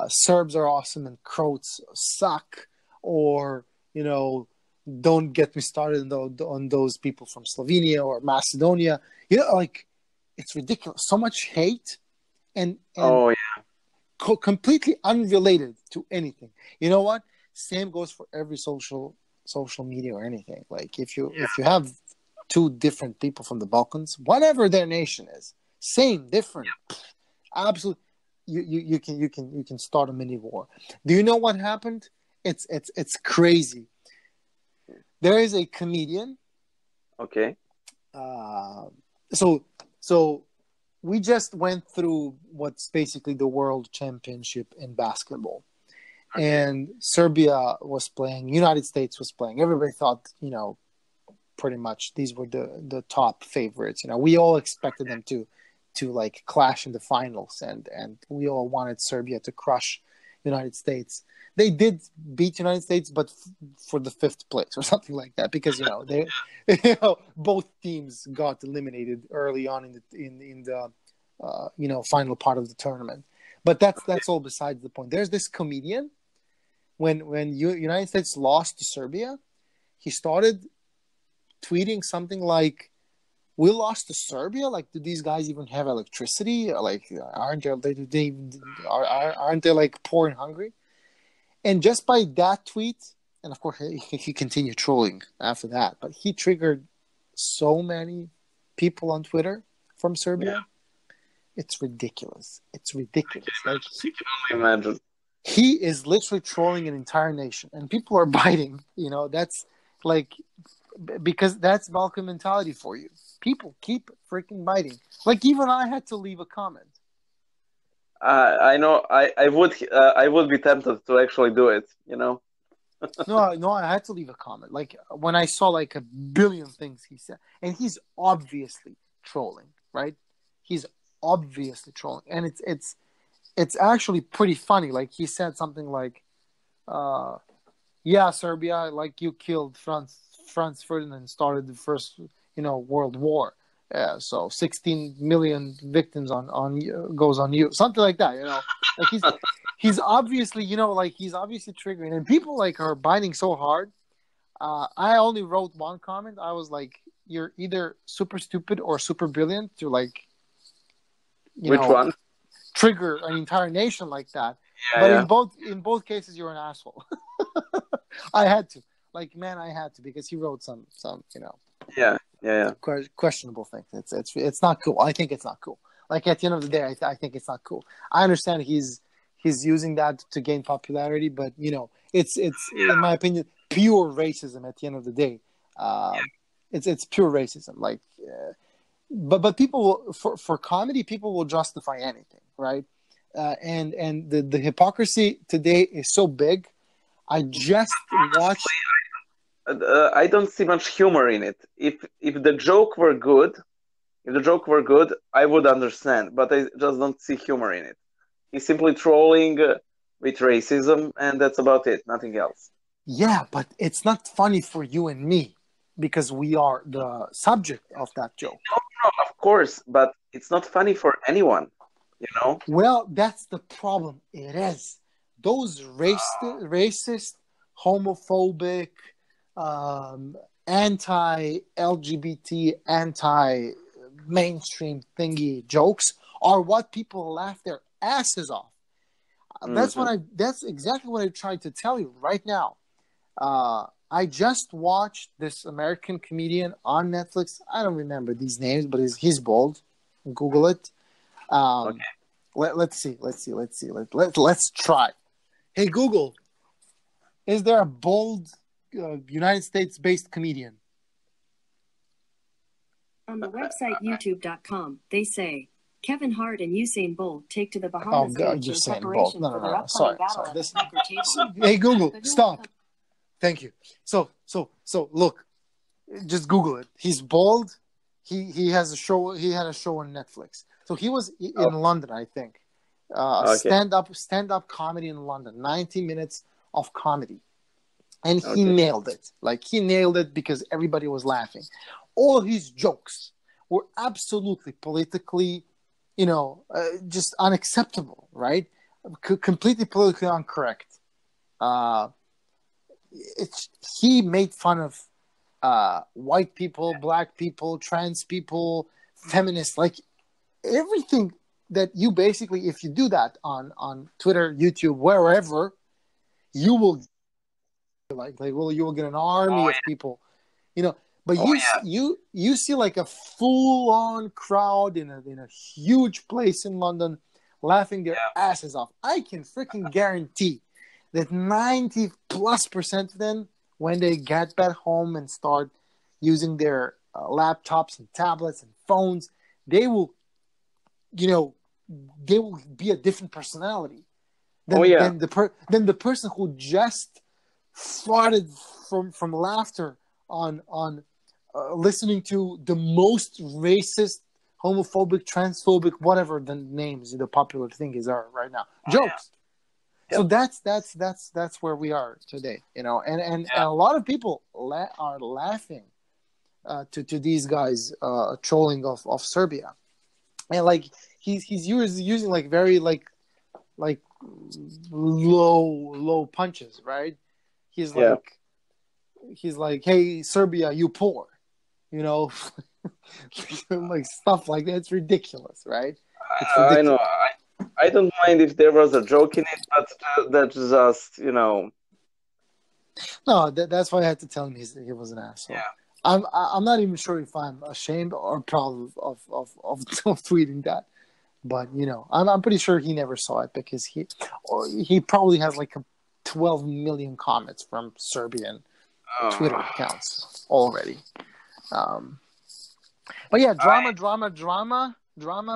Speaker 2: Serbs are awesome and Croats suck, or don't get me started on those people from Slovenia or Macedonia. Like, it's ridiculous. So much hate, and
Speaker 1: oh yeah.
Speaker 2: completely unrelated to anything. You know what? Same goes for every social media or anything. Like, if you have two different people from the Balkans, whatever their nation is, same, different, absolutely, you can start a mini war. Do you know what happened? It's crazy. There is a comedian.
Speaker 1: Okay.
Speaker 2: So we just went through what's basically the world championship in basketball.
Speaker 1: Okay.
Speaker 2: And Serbia was playing, United States was playing. Everybody thought, pretty much these were the top favorites. We all expected them to like clash in the finals, and we all wanted Serbia to crush United States. They did beat United States, but for the 5th place or something like that, because they both teams got eliminated early on in the final part of the tournament. But that's all besides the point. There's this comedian. When United States lost to Serbia, he started tweeting something like, "We lost to Serbia. Like, do these guys even have electricity? Like, aren't they like poor and hungry?" And just by that tweet, and of course he continued trolling after that, but he triggered so many people on Twitter from Serbia. Yeah. It's ridiculous. Like,
Speaker 1: Imagine.
Speaker 2: He is literally trolling an entire nation, and people are biting. That's like, because that's Balkan mentality for you. People keep freaking biting. Like, even I had to leave a comment.
Speaker 1: I know. I would be tempted to actually do it.
Speaker 2: No, I had to leave a comment. Like, when I saw like a billion things he said, and he's obviously trolling, right? He's obviously trolling, and it's actually pretty funny. Like, he said something like, "Yeah, Serbia, like, you killed Franz Ferdinand, started the first, World War. So 16 million victims on goes on you," something like that. Like, he's obviously, he's obviously triggering, and people like are biting so hard. I only wrote one comment. I was like, "You're either super stupid or super brilliant to like,
Speaker 1: Which one?
Speaker 2: trigger an entire nation like that."
Speaker 1: Yeah,
Speaker 2: But
Speaker 1: yeah.
Speaker 2: in both cases, you're an asshole. I had to, because he wrote some
Speaker 1: Yeah.
Speaker 2: questionable things. It's not cool. I think it's not cool. Like, at the end of the day, I think it's not cool. I understand he's using that to gain popularity, but it's in my opinion pure racism. At the end of the day, it's pure racism. Like, but people will, for comedy, people will justify anything, right? And the hypocrisy today is so big. I just watched.
Speaker 1: I don't see much humor in it. If the joke were good, I would understand. But I just don't see humor in it. He's simply trolling with racism, and that's about it. Nothing else.
Speaker 2: Yeah, but it's not funny for you and me because we are the subject of that joke.
Speaker 1: No, of course, but it's not funny for anyone. You know?
Speaker 2: Well, that's the problem. It is. Those racist, homophobic, anti-LGBT, anti-mainstream thingy jokes are what people laugh their asses off. That's exactly what I tried to tell you right now. I just watched this American comedian on Netflix. I don't remember these names, but he's bald. Google it.
Speaker 1: Okay.
Speaker 2: Let's see. Let's try. Hey Google, is there a bold United States-based comedian?
Speaker 3: On the website youtube.com, they say Kevin Hart and Usain Bolt take to the Bahamas
Speaker 2: God,
Speaker 3: Beach in
Speaker 2: Usain
Speaker 3: preparation
Speaker 2: Bolt. No.
Speaker 3: for their upcoming battle at the snooker table.
Speaker 2: Hey Google,
Speaker 3: But who
Speaker 2: stop.
Speaker 3: will
Speaker 2: Thank you. So look, just Google it. He's bald. He has a show. He had a show on Netflix. So he was in London, I think. Stand up comedy in London. 90 minutes of comedy, and he nailed it. Like he nailed it because everybody was laughing. All his jokes were absolutely politically, just unacceptable. Right? Completely politically incorrect. He made fun of white people, black people, trans people, feminists, like everything that you basically, if you do that on Twitter, YouTube, wherever, you will you will get an army of people, But you see like a full on crowd in a huge place in London laughing their asses off. I can freaking guarantee that 90+% of them, when they get back home and start using their laptops and tablets and phones, they will, they will be a different personality than the person who just farted from laughter on listening to the most racist, homophobic, transphobic, whatever the names the popular thing is are right now, jokes. So that's where we are today, and a lot of people are laughing to these guys trolling of Serbia, and like he's using like very like low punches, right? He's like, hey Serbia, you poor, like stuff like that. It's ridiculous, right? It's ridiculous.
Speaker 1: I know. I don't mind if there was a joke in it, but that's just,
Speaker 2: No, that's why I had to tell him he was an asshole.
Speaker 1: Yeah.
Speaker 2: I'm not even sure if I'm ashamed or proud of tweeting that, but I'm pretty sure he never saw it because he probably has like 12 million comments from Serbian Twitter accounts already. But yeah, drama,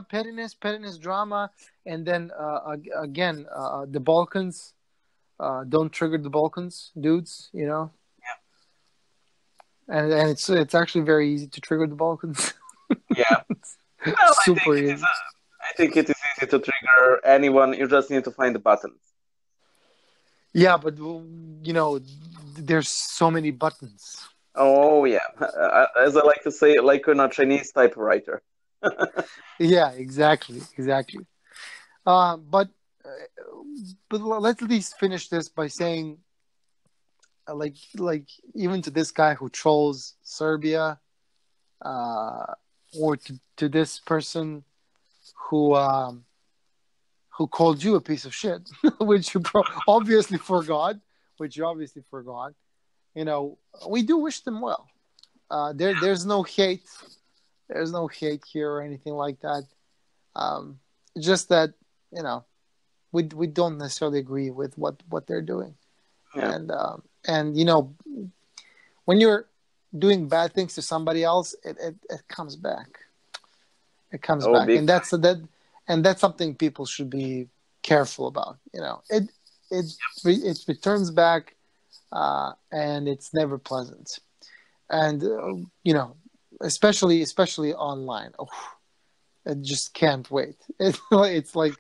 Speaker 2: pettiness, drama, and then again, the Balkans. Don't trigger the Balkans, dudes.
Speaker 1: Yeah.
Speaker 2: And it's actually very easy to trigger the Balkans.
Speaker 1: Yeah. Well,
Speaker 2: Super easy.
Speaker 1: I think it is easy to trigger anyone. You just need to find the buttons.
Speaker 2: Yeah, but there's so many buttons.
Speaker 1: Oh yeah, as I like to say, like on a Chinese typewriter.
Speaker 2: Yeah, exactly. But let's at least finish this by saying, like even to this guy who trolls Serbia, or to this person who called you a piece of shit, which you obviously forgot. We do wish them well. There's no hate. There's no hate here or anything like that. Just that, we don't necessarily agree with what they're doing.
Speaker 1: Yeah.
Speaker 2: And when you're doing bad things to somebody else, it comes back. It comes back. And that's something people should be careful about. It returns back, and it's never pleasant. And especially online. Oh, I just can't wait. It's like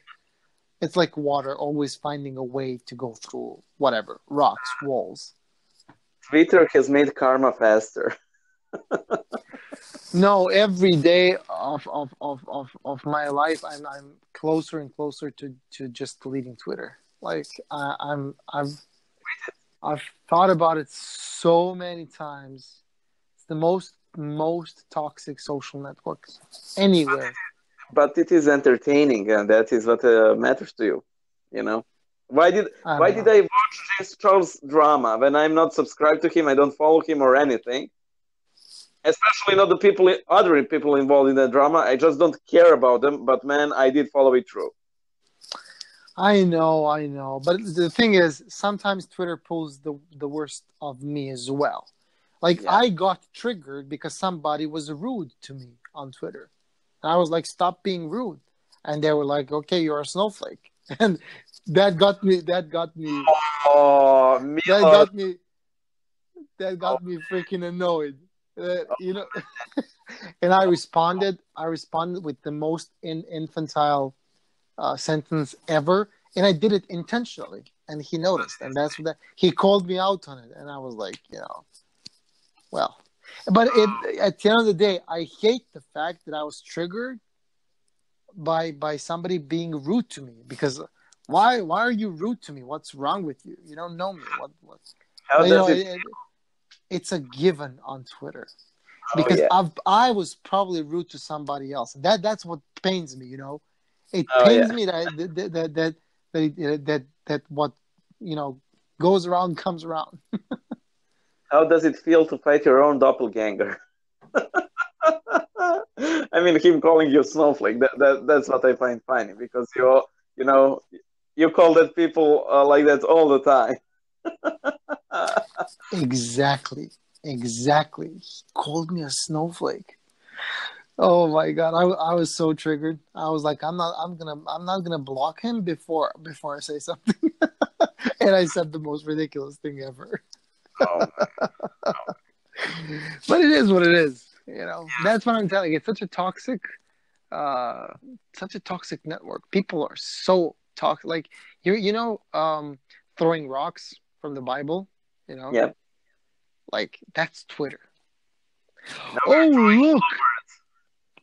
Speaker 2: It's like water, always finding a way to go through whatever, rocks, walls.
Speaker 1: Twitter has made karma faster.
Speaker 2: No, every day of my life, I'm closer and closer to just deleting Twitter. Like I've thought about it so many times. It's the most toxic social network anywhere.
Speaker 1: But it is entertaining, and that is what matters to you. You know, why did
Speaker 2: I
Speaker 1: why
Speaker 2: don't
Speaker 1: did
Speaker 2: know.
Speaker 1: I watch James Charles drama when I'm not subscribed to him? I don't follow him or anything. Especially not the people, other people involved in the drama. I just don't care about them. But man, I did follow it through.
Speaker 2: I know. But the thing is, sometimes Twitter pulls the worst of me as well. Like
Speaker 1: Yeah.
Speaker 2: I got triggered because somebody was rude to me on Twitter. And I was like, stop being rude. And they were like, okay, you're a snowflake. And
Speaker 1: Oh,
Speaker 2: that
Speaker 1: Milos.
Speaker 2: got me, that
Speaker 1: Oh,
Speaker 2: got me freaking annoyed. You know, and I responded with the most infantile sentence ever, and I did it intentionally, and he noticed, and that's what he called me out on it, and I was like, well, but at the end of the day, I hate the fact that I was triggered by somebody being rude to me because why are you rude to me? What's wrong with you? You don't know me. What?
Speaker 1: how
Speaker 2: But
Speaker 1: does it?
Speaker 2: it's a given on Twitter
Speaker 1: Oh
Speaker 2: because
Speaker 1: yeah.
Speaker 2: I was probably rude to somebody else. That's what pains me. It
Speaker 1: Oh
Speaker 2: pains
Speaker 1: yeah.
Speaker 2: me that what goes around comes around.
Speaker 1: How does it feel to fight your own doppelganger? I mean, him calling you snowflake. That's what I find funny because you know you call that people like that all the time.
Speaker 2: Exactly, exactly. He called me a snowflake. Oh my god, I was so triggered. I was like, I'm not gonna block him before I say something. And I said the most ridiculous thing ever.
Speaker 1: Oh,
Speaker 2: But it is what it is. That's what I'm telling you. It's uh, such a toxic network. People are so toxic. Like throwing rocks from the Bible. You know,
Speaker 1: yeah.
Speaker 2: like that's Twitter.
Speaker 1: Now
Speaker 2: Oh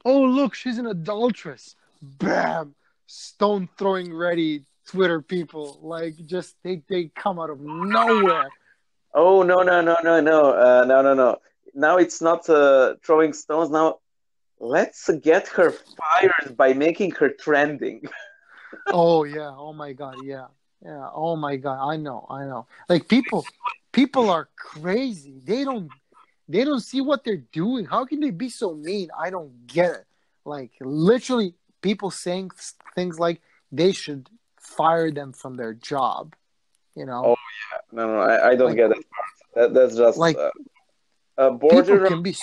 Speaker 1: we're
Speaker 2: look, she's an adulteress. Bam, stone throwing ready. Twitter people like just they come out of nowhere.
Speaker 1: Oh no no no no no no no no! Now it's not throwing stones. Now let's get her fired by making her trending.
Speaker 2: Oh yeah. Oh my god. Yeah. Yeah. Oh my god. I know. I know. Like people are crazy. They don't see what they're doing. How can they be so mean? I don't get it. Like literally, people saying things like they should fire them from their job. You
Speaker 1: Oh
Speaker 2: know,
Speaker 1: no no, I don't
Speaker 2: like
Speaker 1: get it. That's just
Speaker 2: like people
Speaker 1: border.
Speaker 2: can be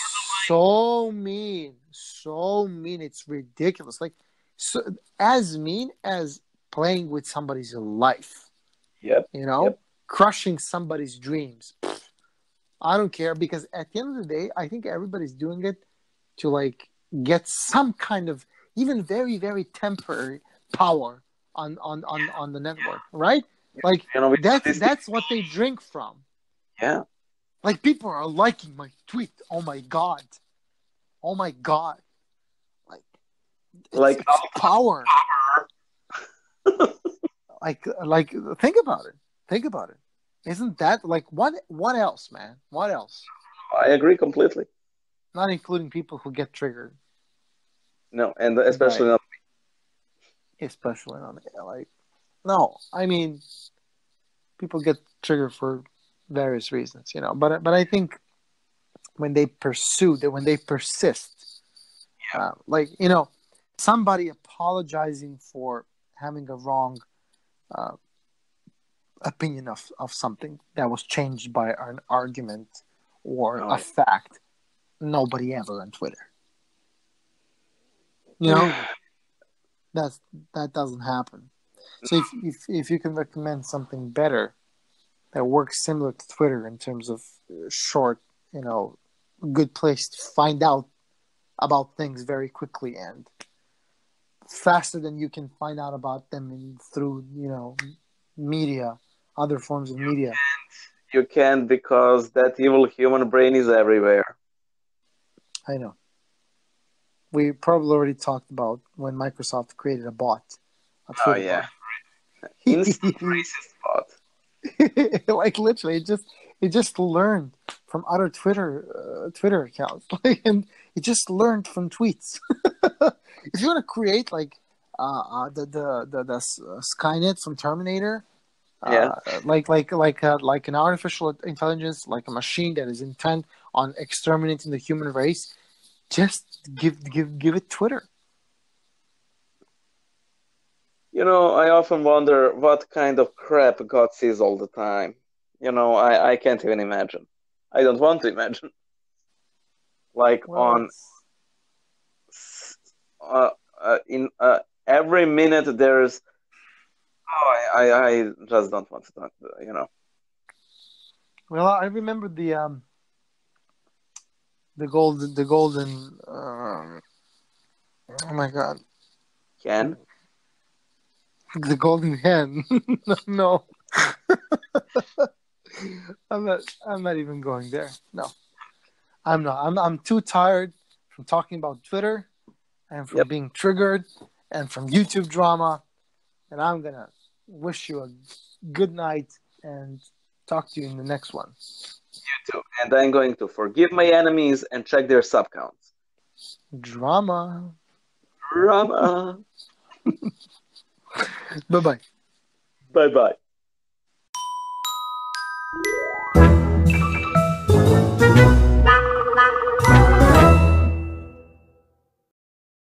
Speaker 2: so mean. It's ridiculous. Like so as mean as playing with somebody's life.
Speaker 1: Yep yep.
Speaker 2: Crushing somebody's dreams. I don't care because at the end of the day, I think everybody's doing it to like get some kind of even very very temporary power on the network, right? Like
Speaker 1: With statistics.
Speaker 2: that's what they drink from.
Speaker 1: Yeah.
Speaker 2: Like people are liking my tweet. Oh my god. Oh my god. Like
Speaker 1: Like
Speaker 2: it's power. Like think about it. Think about it. Isn't that like what else, man? What else?
Speaker 1: I agree completely.
Speaker 2: Not including people who get triggered
Speaker 1: No, and especially
Speaker 2: by
Speaker 1: not.
Speaker 2: especially on like no. I mean people get triggered for various reasons, But I think when they pursue that when they persist, like somebody apologizing for having a wrong uh, opinion of something that was changed by an argument or a
Speaker 1: Oh.
Speaker 2: fact. Nobody ever on Twitter. You know that's that doesn't happen. So if you can recommend something better that works similar to Twitter in terms of short, good place to find out about things very quickly and faster than you can find out about them through media, other forms of media.
Speaker 1: You can't because that evil human brain is everywhere.
Speaker 2: I know. We probably already talked about when Microsoft created a bot. A Twitter
Speaker 1: yeah.
Speaker 2: bot.
Speaker 1: Instant racist bot.
Speaker 2: Like literally, it just learned from other Twitter accounts, and it just learned from tweets. If you want to create like the Skynet from Terminator,
Speaker 1: Yeah.
Speaker 2: like an artificial intelligence, like a machine that is intent on exterminating the human race, just give it Twitter.
Speaker 1: I often wonder what kind of crap God sees all the time. I can't even imagine. I don't want to imagine. Like
Speaker 2: Well,
Speaker 1: in every minute there's. Oh, I just don't want to talk.
Speaker 2: well, I remember the golden. Oh my God,
Speaker 1: Ken.
Speaker 2: the golden hen. No, I'm not even going there. No, I'm not. I'm too tired from talking about Twitter and from
Speaker 1: Yep.
Speaker 2: being triggered and from YouTube drama. And I'm gonna wish you a good night and talk to you in the next one.
Speaker 1: You too. And I'm going to forgive my enemies and check their sub counts.
Speaker 2: Drama.
Speaker 1: Drama.
Speaker 2: Bye bye.
Speaker 1: Bye bye.